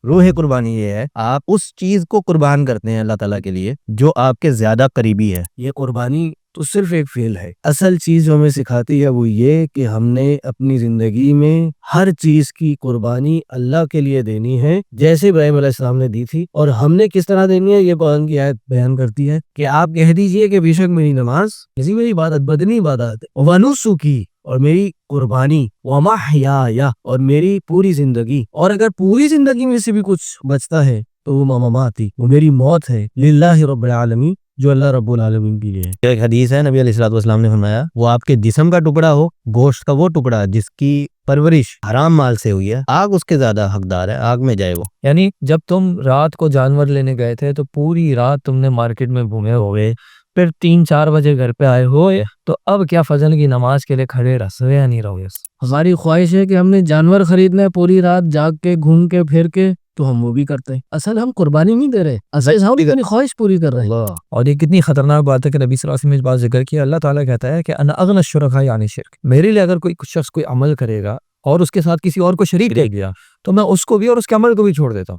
روح قربانی یہ ہے آپ اس چیز کو قربان کرتے ہیں اللہ تعالیٰ کے لیے جو آپ کے زیادہ قریبی ہے. یہ قربانی تو صرف ایک فعل ہے. اصل چیز جو ہمیں سکھاتی ہے وہ یہ کہ ہم نے اپنی زندگی میں ہر چیز کی قربانی اللہ کے لیے دینی ہے جیسے ابراہیم علیہ السلام نے دی تھی. اور ہم نے کس طرح دینی ہے یہ قرآن کی آیت بیان کرتی ہے کہ آپ کہہ دیجئے کہ بے شک میری نماز کسی میری عبادت بدنی عبادت ہے ونسکی اور میری قربانی ومحیای اور میری پوری زندگی. اور اگر پوری زندگی میں سے بھی کچھ بچتا ہے تو وہ مماتی وہ میری موت ہے للہ رب العالمین جو اللہ رب العالمین کے لیے ہے. ایک حدیث ہے نبی علیہ الصلوۃ والسلام نے فرمایا وہ آپ کے جسم کا ٹکڑا ہو گوشت کا وہ ٹکڑا جس کی پرورش حرام مال سے ہوئی ہے آگ اس کے زیادہ حقدار ہے آگ میں جائے وہ. یعنی جب تم رات کو جانور لینے گئے تھے تو پوری رات تم نے مارکیٹ میں گھومے ہوئے پھر 3-4 بجے گھر پہ آئے ہوئے تو اب کیا فجر کی نماز کے لیے کھڑے رہ سوے یا نہیں رہو؟ ہماری خواہش ہے کہ ہم نے جانور خریدنا ہے پوری رات جاگ کے گھوم کے پھر کے تو ہم وہ بھی کرتے ہیں. اصل ہم قربانی نہیں دے رہے اصل ہم اپنی خواہش پوری کر رہے ہیں. اور یہ کتنی خطرناک بات ہے کہ نبی صلی اللہ علیہ وسلم نے اس بات ذکر کیا. اللہ تعالیٰ کہتا ہے کہ انا اغنی الشرکاء عن الشرک. میرے لیے اگر کوئی شخص کوئی عمل کرے گا اور اس کے ساتھ کسی اور کو شریک دے گیا تو میں اس کو بھی اور اس کے عمل کو بھی چھوڑ دیتا ہوں.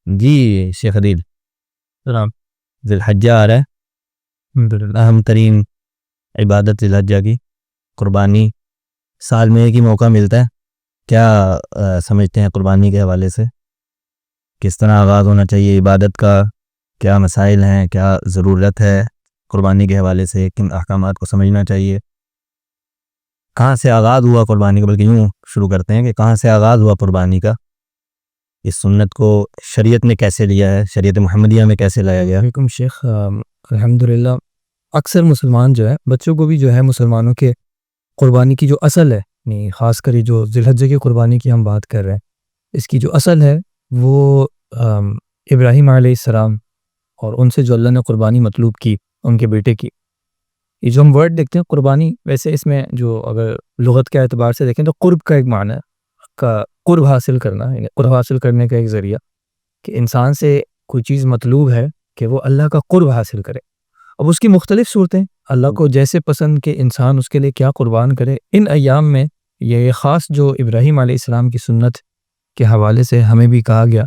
جی شیخ عدیل جناب ذی الحجہ آ رہا ہے اہم ترین عبادت ذی الحجہ کی قربانی سال میں ایک ہی موقع ملتا ہے. کیا سمجھتے ہیں قربانی کے حوالے سے کس طرح آغاز ہونا چاہیے عبادت کا کیا مسائل ہیں کیا ضرورت ہے قربانی کے حوالے سے کن احکامات کو سمجھنا چاہیے کہاں سے آغاز ہوا قربانی کا بلکہ یوں شروع کرتے ہیں کہ کہاں سے آغاز ہوا قربانی کا اس سنت کو شریعت نے کیسے لیا ہے شریعت محمدیہ میں کیسے لایا گیا؟ حکم شیخ الحمدللہ اکثر مسلمان جو ہے بچوں کو بھی جو ہے مسلمانوں کے قربانی کی جو اصل ہے خاص کر جو ذی الحجہ کی قربانی کی ہم بات کر رہے ہیں اس کی جو اصل ہے وہ ابراہیم علیہ السلام اور ان سے جو اللہ نے قربانی مطلوب کی ان کے بیٹے کی. یہ جو ہم ورڈ دیکھتے ہیں قربانی ویسے اس میں جو اگر لغت کے اعتبار سے دیکھیں تو قرب کا ایک معنی ہے کا قرب حاصل کرنا یعنی قرب حاصل کرنے کا ایک ذریعہ کہ انسان سے کوئی چیز مطلوب ہے کہ وہ اللہ کا قرب حاصل کرے. اب اس کی مختلف صورتیں اللہ کو جیسے پسند کہ انسان اس کے لیے کیا قربان کرے. ان ایام میں یہ خاص جو ابراہیم علیہ السلام کی سنت کے حوالے سے ہمیں بھی کہا گیا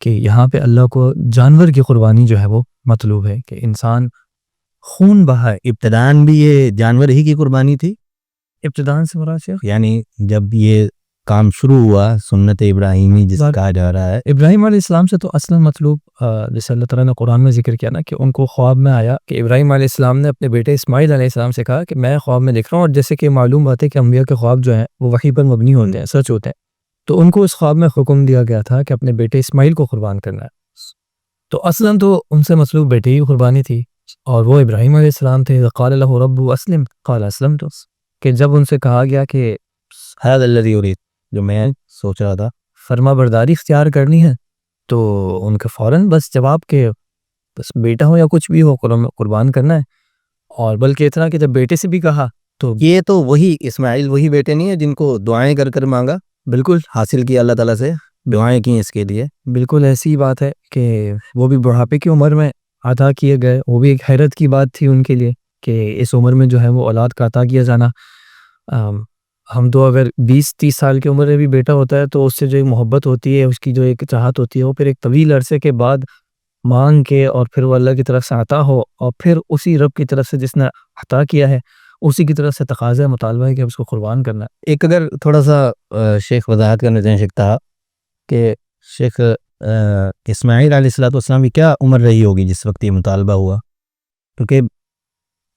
کہ یہاں پہ اللہ کو جانور کی قربانی جو ہے وہ مطلوب ہے کہ انسان خون بہائے. ابتداً بھی یہ جانور ہی کی قربانی تھی ابتداً سے مراد شیخ یعنی جب یہ کام شروع ہوا سنت ابراہیمی جس کا کہا جا رہا ہے ابراہیم علیہ السلام سے تو اصلا مطلوب جیسے اللہ تعالیٰ نے قرآن میں ذکر کیا نا کہ ان کو خواب میں آیا کہ ابراہیم علیہ السلام نے اپنے بیٹے اسماعیل علیہ السلام سے کہا کہ میں خواب میں دیکھ رہا ہوں اور جیسے کہ معلوم بات ہے کہ انبیاء کے خواب جو ہیں وہ وحی پر مبنی ہوتے ہیں سچ ہوتے ہیں تو ان کو اس خواب میں حکم دیا گیا تھا کہ اپنے بیٹے اسماعیل کو قربان کرنا ہے. تو اصلا تو ان سے مطلوب بیٹے ہی قربانی تھی اور وہ ابراہیم علیہ السلام تھے. قال له ربه اسلم قال اسلمت کہ جب ان سے کہا گیا کہ هذا الذي اريد جو میں سوچ رہا تھا فرما برداری اختیار کرنی ہے تو ان کے فوراً بس جواب کہ بس بیٹا ہو یا کچھ بھی ہو قربان کرنا ہے. اور بلکہ اتنا کہ جب بیٹے سے بھی کہا تو یہ تو وہی اسماعیل وہی بیٹے نہیں ہیں جن کو دعائیں کر کر مانگا بالکل حاصل کیا اللہ تعالیٰ سے دعائیں کی اس کے لیے. بالکل ایسی بات ہے کہ وہ بھی بڑھاپے کی عمر میں عطا کیے گئے. وہ بھی ایک حیرت کی بات تھی ان کے لیے کہ اس عمر میں جو ہے وہ اولاد کا عطا کیا جانا. ہم تو اگر 20-30 سال کی عمر میں بھی بیٹا ہوتا ہے تو اس سے جو ایک محبت ہوتی ہے اس کی جو ایک چاہت ہوتی ہے وہ پھر ایک طویل عرصے کے بعد مانگ کے اور پھر وہ اللہ کی طرف سے عطا ہو اور پھر اسی رب کی طرف سے جس نے عطا کیا ہے اسی کی طرف سے تقاضا مطالبہ ہے کہ اس کو قربان کرنا ہے. ایک اگر تھوڑا سا شیخ وضاحت کرنا چاہیں شیخ تھا کہ شیخ اسماعیل علیہ السلام کی کیا عمر رہی ہوگی جس وقت یہ مطالبہ ہوا کیونکہ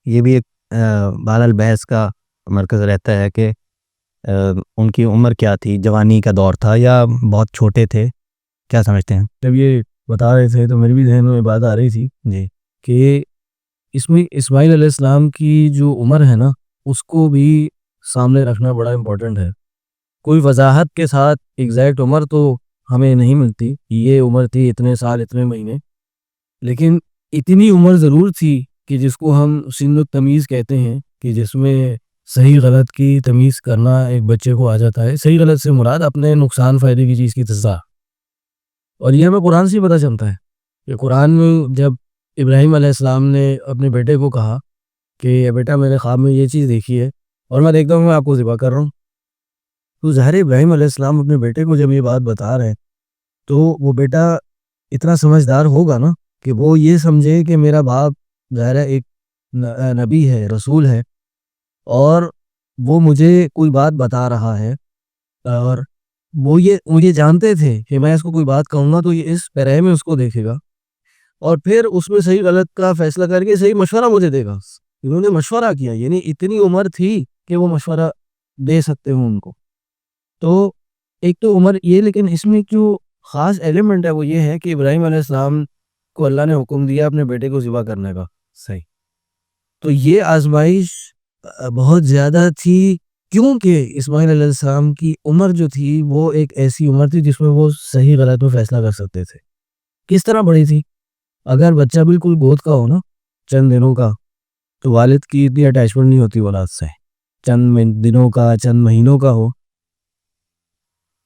یہ بھی ایک بہرحال بحث کا مرکز رہتا ہے کہ ان کی عمر کیا تھی جوانی کا دور تھا یا بہت چھوٹے تھے کیا سمجھتے ہیں؟ جب یہ بتا رہے تھے تو میرے بھی ذہن میں بات آ رہی تھی جی کہ اس میں اسماعیل علیہ السلام کی جو عمر ہے نا اس کو بھی سامنے رکھنا بڑا امپورٹنٹ ہے. کوئی وضاحت کے ساتھ ایگزیکٹ عمر تو ہمیں نہیں ملتی یہ عمر تھی اتنے سال اتنے مہینے لیکن اتنی عمر ضرور تھی کہ جس کو ہم سن التمیز کہتے ہیں کہ جس میں صحیح غلط کی تمیز کرنا ایک بچے کو آ جاتا ہے. صحیح غلط سے مراد اپنے نقصان فائدے کی چیز کی تزا اور یہ ہمیں قرآن سے پتہ چلتا ہے کہ قرآن میں جب ابراہیم علیہ السلام نے اپنے بیٹے کو کہا کہ بیٹا میں نے خواب میں یہ چیز دیکھی ہے اور میں دیکھتا ہوں میں آپ کو ذبح کر رہا ہوں تو ظاہر ابراہیم علیہ السلام اپنے بیٹے کو جب یہ بات بتا رہے ہیں تو وہ بیٹا اتنا سمجھدار ہوگا نا کہ وہ یہ سمجھے کہ میرا باپ ظاہر ایک نبی ہے، رسول ہے، اور وہ مجھے کوئی بات بتا رہا ہے، اور وہ یہ جانتے تھے کہ میں اس کو کوئی بات کہوں گا تو یہ اس پیرے میں اس کو دیکھے گا اور پھر اس میں صحیح غلط کا فیصلہ کر کے صحیح مشورہ مجھے دے گا. انہوں نے مشورہ کیا، یعنی اتنی عمر تھی کہ وہ مشورہ دے سکتے ہوں ان کو. تو ایک تو عمر یہ، لیکن اس میں جو خاص ایلیمنٹ ہے وہ یہ ہے کہ ابراہیم علیہ السلام کو اللہ نے حکم دیا اپنے بیٹے کو ذبح کرنے کا. صحیح. تو یہ آزمائش بہت زیادہ تھی کیونکہ اسماعیل علیہ السلام کی عمر جو تھی وہ ایک ایسی عمر تھی جس میں وہ صحیح غلط میں فیصلہ کر سکتے تھے. کس طرح بڑی تھی؟ اگر بچہ بالکل گود کا ہو نا، چند دنوں کا، تو والد کی اتنی اٹیچمنٹ نہیں ہوتی اولاد سے. چند دنوں کا، چند مہینوں کا ہو،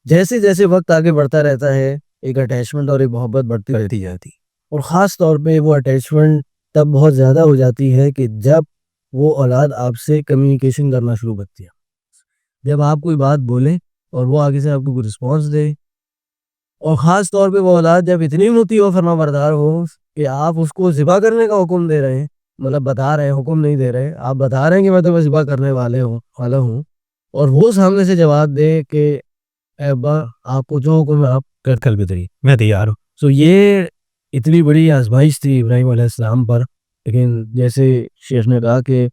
جیسے جیسے وقت آگے بڑھتا رہتا ہے ایک اٹیچمنٹ اور ایک محبت بڑھتی رہتی جاتی، اور خاص طور پہ وہ اٹیچمنٹ تب بہت زیادہ ہو جاتی ہے کہ جب وہ اولاد آپ سے کمیونیکیشن کرنا شروع کرتی ہے. جب آپ کوئی بات بولیں اور وہ آگے سے آپ کو کوئی رسپانس دے، اور خاص طور پہ وہ اولاد جب اتنی مطیع و فرما بردار ہو کہ آپ اس کو ذبح کرنے کا حکم دے رہے ہیں، مطلب بتا رہے ہیں، حکم نہیں دے رہے، آپ بتا رہے ہیں کہ میں تمہیں ذبح کرنے والا ہوں، اور وہ سامنے سے جواب دے کہ اے ابا آپ کو جو حکم ہے آپ کر بھی دیں، میں تیار ہوں. سو یہ اتنی بڑی آزمائش تھی ابراہیم علیہ السلام پر. لیکن جیسے شیخ نے کہا کہ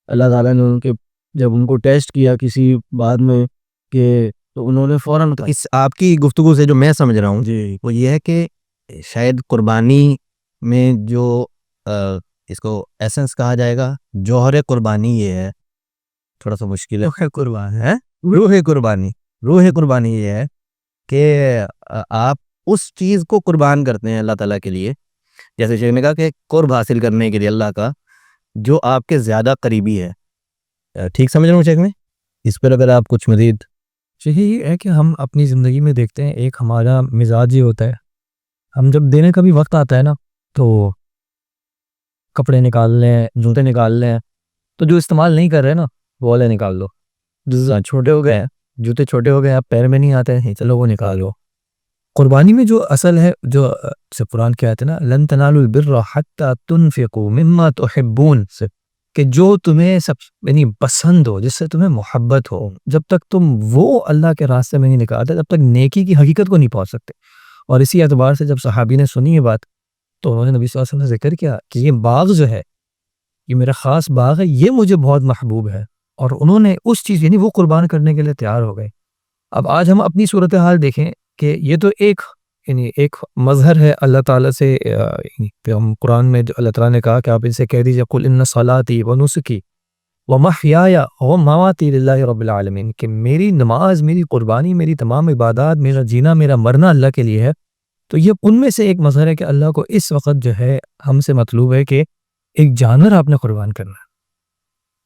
اللہ تعالیٰ نے ان کے جب ان کو ٹیسٹ کیا کسی بات میں کہ تو انہوں نے فوراً اس آپ کی گفتگو سے جو میں سمجھ رہا ہوں جی وہ یہ ہے کہ شاید قربانی میں جو اس کو ایسنس کہا جائے گا، جوہر قربانی یہ ہے، تھوڑا سا مشکل ہے، روح قربانی یہ ہے کہ آپ اس چیز کو قربان کرتے ہیں اللہ تعالیٰ کے لیے، جیسے شیخ نے کہا کہ قرب حاصل کرنے کے لیے اللہ کا جو آپ کے زیادہ قریبی ہے. ٹھیک سمجھ رہا ہوں شیخ میں؟ اس پر اگر آپ کچھ مزید. یہی ہے کہ ہم اپنی زندگی میں دیکھتے ہیں ایک ہمارا مزاج یہ ہوتا ہے، ہم جب دینے کا بھی وقت آتا ہے نا تو کپڑے نکال لیں، جوتے نکال لیں، تو جو استعمال نہیں کر رہے نا وہ والے نکال لو. چھوٹے ہو گئے، جوتے چھوٹے ہو گئے، آپ پیر میں نہیں آتے ہیں، چلو وہ نکالو. قربانی میں جو اصل ہے، جو سے قرآن کی آیت ہے نا، لن تنالوا البر حتى تنفقوا مما تحبون، سے کہ جو تمہیں سب یعنی پسند ہو، جس سے تمہیں محبت ہو، جب تک تم وہ اللہ کے راستے میں نہیں نکالتے تب تک نیکی کی حقیقت کو نہیں پہنچ سکتے. اور اسی اعتبار سے جب صحابی نے سنی یہ بات تو انہوں نے نبی صلی اللہ علیہ وسلم نے ذکر کیا کہ یہ باغ جو ہے، یہ میرا خاص باغ ہے، یہ مجھے بہت محبوب ہے، اور انہوں نے اس چیز یعنی وہ قربان کرنے کے لیے تیار ہو گئے. اب آج ہم اپنی صورتحال دیکھیں کہ یہ تو ایک یعنی ایک مظہر ہے اللہ تعالیٰ سے. ہم قرآن میں جو اللہ تعالیٰ نے کہا کہ آپ ان سے کہہ دیجئے قل ان صلاتی و نسکی و محیایا و مماتی للہ رب العالمین، کہ میری نماز، میری قربانی، میری تمام عبادات، میرا جینا، میرا مرنا اللہ کے لیے ہے. تو یہ ان میں سے ایک مظہر ہے کہ اللہ کو اس وقت جو ہے ہم سے مطلوب ہے کہ ایک جانور آپ نے قربان کرنا ہے.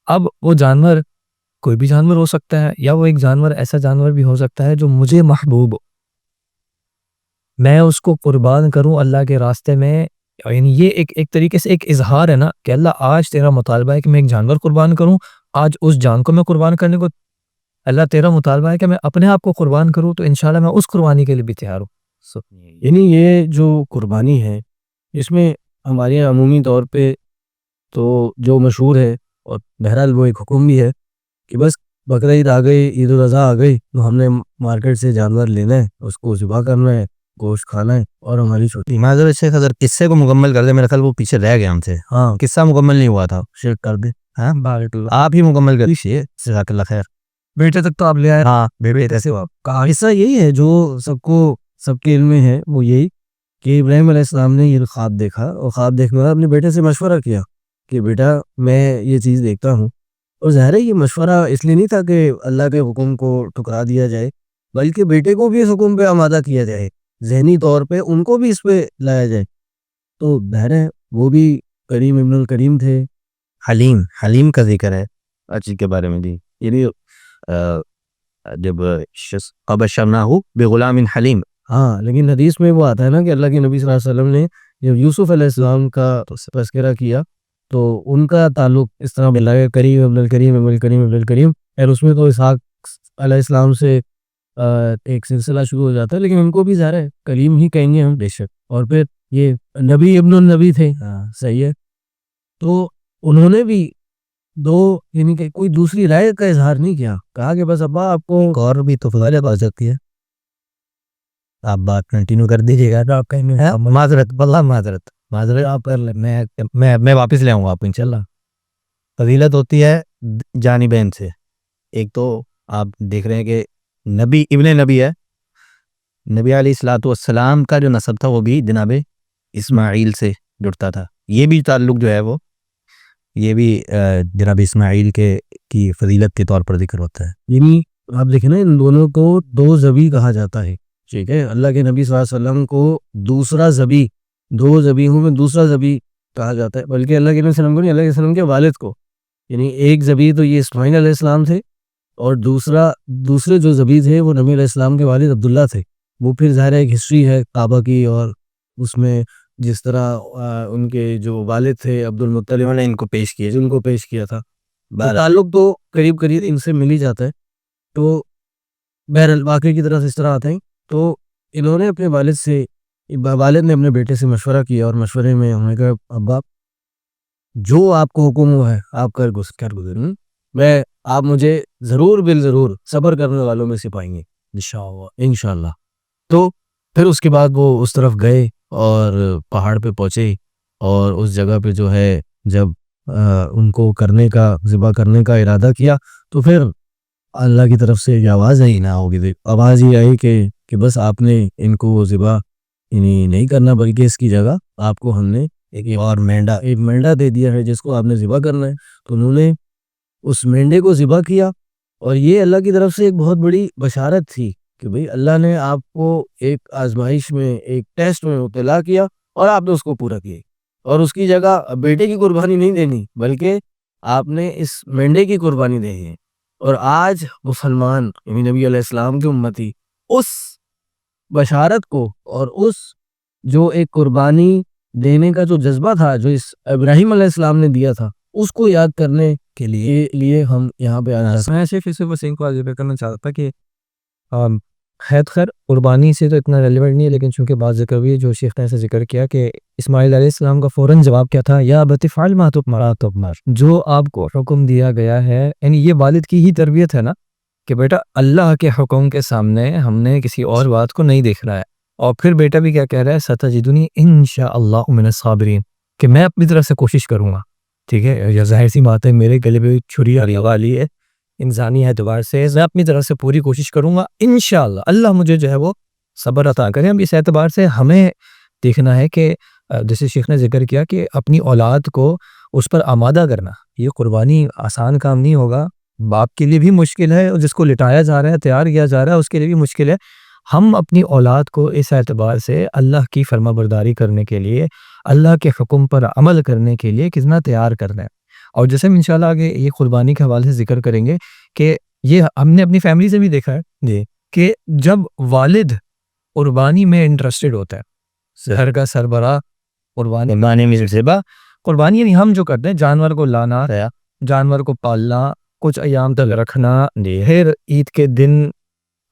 اب وہ جانور کوئی بھی جانور ہو سکتا ہے، یا وہ ایک جانور ایسا جانور بھی ہو سکتا ہے جو مجھے محبوب ہو، میں اس کو قربان کروں اللہ کے راستے میں. یعنی یہ ایک طریقے سے ایک اظہار ہے نا کہ اللہ آج تیرا مطالبہ ہے کہ میں ایک جانور قربان کروں، آج اس جان کو میں قربان کرنے کو اللہ تیرا مطالبہ ہے کہ میں اپنے آپ کو قربان کروں، تو انشاءاللہ میں اس قربانی کے لیے بھی تیار ہوں. یعنی یہ جو قربانی ہے اس میں ہمارے یہاں عمومی طور پہ تو جو مشہور ہے، اور بہرحال وہ ایک حکم بھی ہے کہ بس بقرعید آ گئی، عید الاضحیٰ آ گئی تو ہم نے مارکیٹ سے جانور لینا ہے، اس کو ذبح کرنا ہے، گوشت کھانا ہے، اور ہماری چھوٹی معذرت شیخ اگر قصے کو مکمل کر دے، میرا خیال وہ پیچھے رہ گیا ہم سے. ہاں قصہ مکمل نہیں ہوا تھا، شیئر کر دیں. ہاں بارک اللہ. آپ ہی مکمل کر دیجیے، جزاک اللہ خیر. بیٹے تک تو آپ لے آئے. ہاں بیٹے ایسے قصہ یہی ہے جو سب کے علم میں ہے، وہ یہی کہ ابراہیم علیہ السلام نے یہ خواب دیکھا، اور خواب دیکھنے بعد اپنے بیٹے سے مشورہ کیا کہ بیٹا میں یہ چیز دیکھتا ہوں. اور ظاہر ہے یہ مشورہ اس لیے نہیں تھا کہ اللہ کے حکم کو ٹھکرا دیا جائے، بلکہ بیٹے کو بھی اس حکم پہ آمادہ کیا جائے، ذہنی طور پہ ان کو بھی اس پہ لایا جائے. تو ظاہر ہے وہ بھی کریم ابن الکریم تھے. حلیم کا ذکر ہے اچھی کے بارے میں. جی یعنی جب ابشرناہ بغلام حلیم. ہاں لیکن حدیث میں وہ آتا ہے نا کہ اللہ کے نبی صلی اللہ علیہ وسلم نے جب یوسف علیہ السلام کا تذکرہ کیا تو ان کا تعلق اس طرح ملا ہے، کریم ابن الکریم ابن الکریم ابن الکریم، اور اس میں تو اسحاق علیہ السلام سے ایک سلسلہ شروع ہو جاتا ہے، لیکن ان کو بھی ظاہر ہے کلیم ہی کہیں گے ہم بے شک. اور پھر یہ نبی ابن النبی تھے، صحیح ہے. تو انہوں نے بھی یعنی کہ کوئی دوسری رائے کا اظہار نہیں کیا، کہا کہ بس ابا آپ کو اور بھی تو فضائل پا سکتی ہے. آپ بات کنٹینیو کر دیجیے گا. آپ کہیں معذرت واللہ معذرت آپ کر لیں. میں واپس لے آؤں گا آپ کو انشاءاللہ. فضیلت ہوتی ہے جانبین سے. ایک تو آپ دیکھ رہے ہیں کہ نبی ابن نبی ہے، نبی علیہ الصلوۃ والسلام کا جو نسب تھا وہ بھی جناب اسماعیل سے جڑتا تھا. یہ بھی تعلق جو ہے وہ یہ بھی جناب اسماعیل کی فضیلت کے طور پر ذکر ہوتا ہے. یعنی آپ دیکھیں نا، ان دونوں کو دو ذبی کہا جاتا ہے. ٹھیک ہے، اللہ کے نبی صلی اللہ علیہ وسلم کو دوسرا ذبی، دو ذبیحوں میں دوسرا ذبی کہا جاتا ہے، بلکہ اللہ کے نبی صلی اللہ علیہ وسلم کو نہیں، اللہ کے وسلم کے والد کو. یعنی ایک ذبی تو یہ اسماعیل علیہ السلام تھے، اور دوسرے جو ذبی تھے وہ نبی علیہ السلام کے والد عبداللہ تھے. وہ پھر ظاہر ایک ہسٹری ہے کعبہ کی، اور اس میں جس طرح ان کے جو والد تھے عبد المطلب نے ان کو پیش کیے. ان کو پیش کیا تھا. تعلق تو قریب ان سے مل ہی جاتا ہے. تو بہرحال واقعے کی طرف اس طرح آتے ہیں. تو انہوں نے اپنے والد نے اپنے بیٹے سے مشورہ کیا، اور مشورے میں انہوں نے کہا ابا جو آپ کو حکم ہوا ہے آپ کر گزر، آپ مجھے ضرور صبر کرنے والوں میں سے پائیں گے انشاءاللہ. تو پھر اس کے بعد وہ اس طرف گئے اور پہاڑ پہ پہنچے، اور اس جگہ پہ جو ہے جب ان کو ذبح کرنے کا ارادہ کیا، تو پھر اللہ کی طرف سے یہ آواز آئی، نہ ہوگی آواز یہ آئی کہ بس آپ نے ان کو ذبح نہیں کرنا، بلکہ اس کی جگہ آپ کو ہم نے ایک مینڈا دے دیا ہے جس کو آپ نے ذبح کرنا ہے. تو انہوں نے اس مینڈے کو ذبح کیا، اور یہ اللہ کی طرف سے ایک بہت بڑی بشارت تھی کہ بھئی اللہ نے آپ کو ایک آزمائش میں، ایک ٹیسٹ میں مبتلا کیا، اور آپ نے اس کو پورا کیا. اور اس کی جگہ بیٹے کی قربانی نہیں دینی، بلکہ آپ نے اس مینڈے کی قربانی دینی ہے. اور آج مسلمان یعنی نبی علیہ السلام کی امتی اس بشارت کو، اور اس جو ایک قربانی دینے کا جو جذبہ تھا جو اس ابراہیم علیہ السلام نے دیا تھا، اس کو یاد کرنے کے لیے ہم یہاں پہ آنا. میں شیخ یوسف وسیم کو ذکر کرنا چاہتا تھا کہ خیر قربانی سے تو اتنا ریلیونٹ نہیں ہے، لیکن چونکہ بات ذکر ہوئی ہے جو شیخ نے ایسے ذکر کیا کہ اسماعیل علیہ السلام کا فوراً جواب کیا تھا، یا ابت افعل ما تؤمر، جو آپ کو حکم دیا گیا ہے. یعنی یہ والد کی ہی تربیت ہے نا کہ بیٹا اللہ کے حکم کے سامنے ہم نے کسی اور بات کو نہیں دیکھ رہا ہے. اور پھر بیٹا بھی کیا کہہ رہا ہے، ستجدنی انشاءاللہ من الصابرین، کہ میں اپنی طرف سے کوشش کروں گا. ٹھیک ہے، یا ظاہر سی بات ہے میرے گلے پہ چھری آنے والی ہے انسانی اعتبار سے، میں اپنی طرف سے پوری کوشش کروں گا انشاءاللہ اللہ مجھے جو ہے وہ صبر عطا کرے. اب اس اعتبار سے ہمیں دیکھنا ہے کہ جیسے شیخ نے ذکر کیا کہ اپنی اولاد کو اس پر آمادہ کرنا، یہ قربانی آسان کام نہیں ہوگا، باپ کے لیے بھی مشکل ہے، اور جس کو لٹایا جا رہا ہے، تیار کیا جا رہا ہے، اس کے لیے بھی مشکل ہے. ہم اپنی اولاد کو اس اعتبار سے اللہ کی فرما برداری کرنے کے لیے، اللہ کے حکم پر عمل کرنے کے لیے کتنا تیار کرنا ہے. اور جیسے ہم انشاءاللہ آگے یہ قربانی کے حوالے سے ذکر کریں گے کہ یہ ہم نے اپنی فیملی سے بھی دیکھا ہے جی کہ جب والد قربانی میں انٹرسٹڈ ہوتا ہے، گھر کا سربراہ قربانی یعنی ہم جو کرتے ہیں جانور کو لانا، جانور کو پالنا، کچھ ایام تک رکھنا، پھر عید کے دن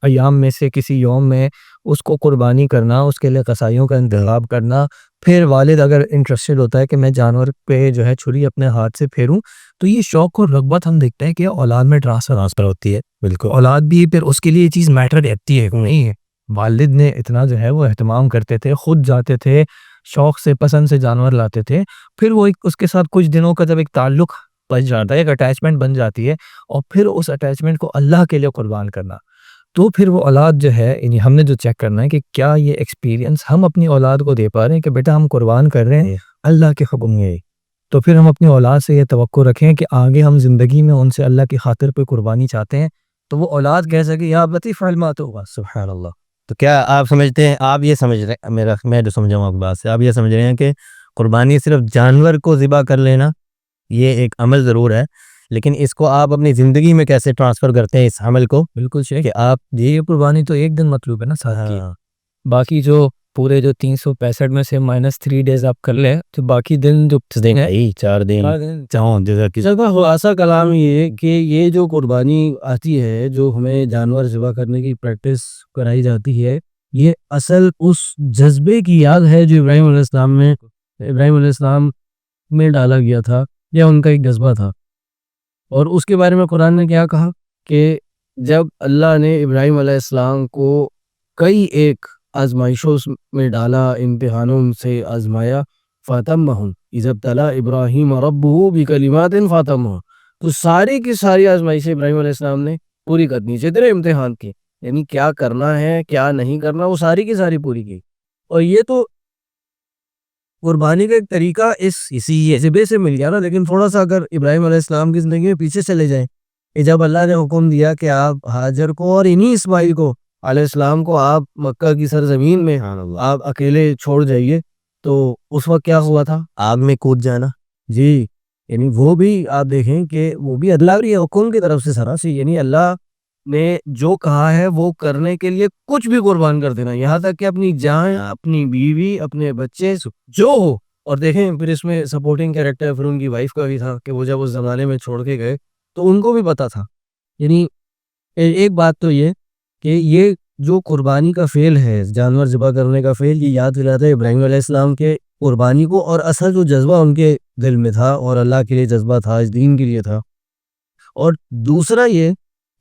ایام میں سے کسی یوم میں اس کو قربانی کرنا، اس کے لیے قصائیوں کا انتخاب کرنا. پھر والد اگر انٹرسٹڈ ہوتا ہے کہ میں جانور پہ جو ہے چھری اپنے ہاتھ سے پھیروں، تو یہ شوق اور رغبت ہم دیکھتے ہیں کہ اولاد میں ٹرانسفر ہوتی ہے. بالکل اولاد بھی پھر اس کے لیے یہ چیز میٹر رہتی ہے نہیں ہے. والد نے اتنا جو ہے وہ اہتمام کرتے تھے، خود جاتے تھے، شوق سے پسند سے جانور لاتے تھے، پھر وہ اس کے ساتھ کچھ دنوں کا جب ایک تعلق بن جاتا ہے، ایک اٹیچمنٹ بن جاتی ہے، اور پھر اس اٹیچمنٹ کو اللہ کے لیے قربان کرنا، تو پھر وہ اولاد جو ہے یعنی ہم نے جو چیک کرنا ہے کہ کیا یہ ایکسپیرینس ہم اپنی اولاد کو دے پا رہے ہیں کہ بیٹا ہم قربان کر رہے ہیں اللہ کے حکم میں. تو پھر ہم اپنی اولاد سے یہ توقع رکھیں کہ آگے ہم زندگی میں ان سے اللہ کی خاطر پہ قربانی چاہتے ہیں، تو وہ اولاد کہہ سکے یا ابتی افعل ما تؤمر. سبحان اللہ. تو کیا آپ سمجھتے ہیں، آپ یہ سمجھ رہے ہیں، میں جو سمجھا ہوں آپ کی بات سے، آپ یہ سمجھ رہے ہیں کہ قربانی صرف جانور کو ذبح کر لینا یہ ایک عمل ضرور ہے، لیکن اس کو آپ اپنی زندگی میں کیسے ٹرانسفر کرتے ہیں اس عمل کو؟ بالکل شیخ، کہ آپ یہ قربانی تو ایک دن مطلوب ہے نا ساتھ کی، باقی جو پورے جو 365 میں سے -3 ڈیز آپ کر لیں تو باقی دن جو دن ہے 4 دن چاہوں جگہ کی اس کا خلاصہ کلام یہ ہے کہ یہ جو قربانی آتی ہے، جو ہمیں جانور ذبح کرنے کی پریکٹس کرائی جاتی ہے، یہ اصل اس جذبے کی یاد ہے جو ابراہیم علیہ السلام میں ڈالا گیا تھا، یا ان کا ایک جذبہ تھا۔ اور اس کے بارے میں قرآن نے کیا کہا کہ جب اللہ نے ابراہیم علیہ السلام کو کئی ایک آزمائشوں میں ڈالا، امتحانوں سے آزمایا، فَتَمَّهُمْ اِذَا ابْتَلَىٰ إِبْرَاهِيمَ رَبُّهُ بِكَلِمَاتٍ فَأَتَمَّهُمْ، تو ساری کی ساری آزمائشیں ابراہیم علیہ السلام نے پوری کرنی، جتنے امتحان کی، یعنی کیا کرنا ہے کیا نہیں کرنا، وہ ساری کی ساری پوری کی۔ اور یہ تو قربانی کا ایک طریقہ اسی جذبے سے مل گیا نا۔ لیکن تھوڑا سا اگر ابراہیم علیہ السلام کی زندگی میں پیچھے چلے جائیں، کہ جب اللہ نے حکم دیا کہ آپ ہاجر کو اور انہی اسماعیل کو علیہ السلام کو آپ مکہ کی سرزمین میں آپ اکیلے چھوڑ جائیے، تو اس وقت کیا ہوا تھا؟ آگ میں کود جانا۔ جی، یعنی وہ بھی آپ دیکھیں کہ وہ بھی اللہ کی حکم کی طرف سے سراسر، یعنی اللہ نے جو کہا ہے وہ کرنے کے لیے کچھ بھی قربان کر دینا، یہاں تک کہ اپنی جان، اپنی بیوی، اپنے بچے، جو ہو۔ اور دیکھیں پھر اس میں سپورٹنگ کیریکٹر پھر ان کی وائف کا بھی تھا کہ وہ جب اس زمانے میں چھوڑ کے گئے تو ان کو بھی پتا تھا۔ یعنی ایک بات تو یہ کہ یہ جو قربانی کا فعل ہے، جانور ذبح کرنے کا فعل، یہ یاد دلاتا ہے ابراہیم علیہ السلام کے قربانی کو، اور اصل جو جذبہ ان کے دل میں تھا اور اللہ کے لیے جذبہ تھا، اس دین کے لیے تھا۔ اور دوسرا یہ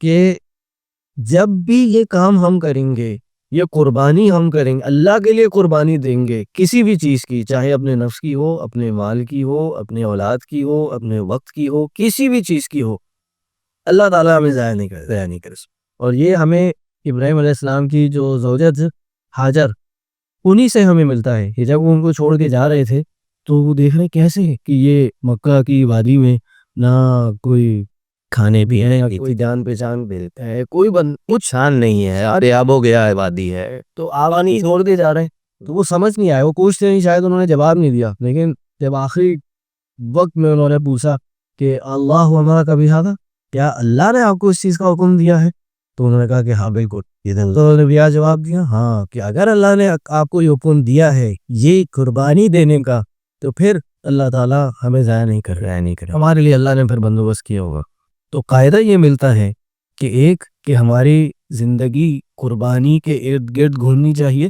کہ جب بھی یہ کام ہم کریں گے، یہ قربانی ہم کریں گے، اللہ کے لیے قربانی دیں گے کسی بھی چیز کی، چاہے اپنے نفس کی ہو، اپنے مال کی ہو، اپنے اولاد کی ہو، اپنے وقت کی ہو، کسی بھی چیز کی ہو، اللہ تعالیٰ ہمیں ضائع نہیں کرے۔ اور یہ ہمیں ابراہیم علیہ السلام کی جو زوجت ہاجر، انہی سے ہمیں ملتا ہے کہ جب وہ ان کو چھوڑ کے جا رہے تھے تو وہ دیکھ رہے کیسے کہ یہ مکہ کی وادی میں نہ کوئی کھانے بھی ہیں، کوئی جان پہچان ملتا ہے، کچھ شان نہیں ہے، آب ہو گیا ہے، وادی ہے، تو آوانی چھوڑ کے جا رہے ہیں۔ تو وہ سمجھ نہیں آئے، وہ پوچھتے نہیں، شاید انہوں نے جواب نہیں دیا، لیکن جب آخری وقت میں انہوں نے پوچھا کہ اللہ ہمارا کبھی تھا، کیا اللہ نے آپ کو اس چیز کا حکم دیا ہے؟ تو انہوں نے کہا کہ ہاں بالکل۔ تو انہوں نے بھی جواب دیا ہاں، کہ اگر اللہ نے آپ کو یہ حکم دیا ہے یہ قربانی دینے کا، تو پھر اللہ تعالیٰ ہمیں ضائع نہیں کر رہا ہے، ہمارے لیے اللہ نے پھر بندوبست کیا ہوگا۔ تو قاعدہ یہ ملتا ہے کہ ایک کہ ہماری زندگی قربانی کے ارد گرد گھومنی چاہیے،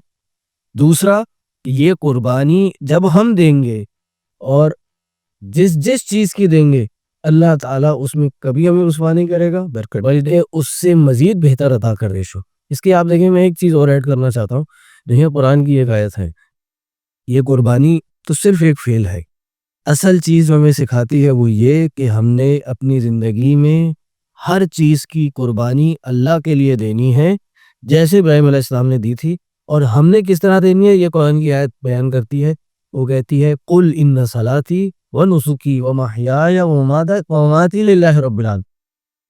دوسرا یہ قربانی جب ہم دیں گے اور جس چیز کی دیں گے، اللہ تعالیٰ اس میں کبھی ہمیں رسوا نہیں کرے گا، بلکہ اس سے مزید بہتر عطا کر دے۔ اس کے آپ دیکھیں، میں ایک چیز اور ایڈ کرنا چاہتا ہوں، دیکھیں قرآن کی ایک آیت ہے، یہ قربانی تو صرف ایک فعل ہے، اصل چیز ہمیں سکھاتی ہے وہ یہ کہ ہم نے اپنی زندگی میں ہر چیز کی قربانی اللہ کے لیے دینی ہے، جیسے ابراہیم علیہ السلام نے دی تھی۔ اور ہم نے کس طرح دینی ہے، یہ قرآن کی آیت بیان کرتی ہے، وہ کہتی ہے قُلْ إِنَّ صَلَاتِي وَنُسُكِي وَمَحْيَايَ وَمَمَاتِي لِلَّهِ رَبِّ الْعَالَمِينَ،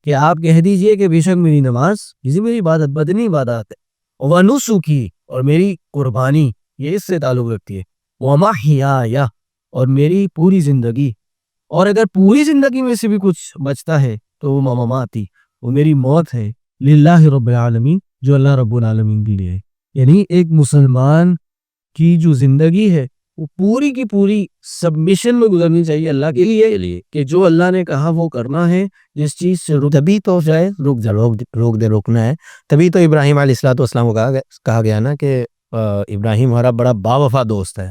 کہ آپ کہہ دیجئے کہ بے شک میری نماز، میری عبادت بدنی عبادت ہے، وَنُسُكِي اور میری قربانی، یہ اس سے تعلق رکھتی ہے، وَمَحْيَايَ اور میری پوری زندگی، اور اگر پوری زندگی میں سے بھی کچھ بچتا ہے تو وہ مماتی، وہ میری موت ہے، للہ رب العالمین، جو اللہ رب العالمین کے لیے ہے۔ یعنی ایک مسلمان کی جو زندگی ہے وہ پوری کی پوری سبمیشن میں گزرنی چاہیے اللہ کے لیے، کہ جو اللہ نے کہا وہ کرنا ہے، جس چیز سے تبھی تو جائے روکنا ہے۔ تبھی تو ابراہیم علیہ السلام کو کہا گیا نا کہ ابراہیم ہمارا بڑا باوفا دوست ہے،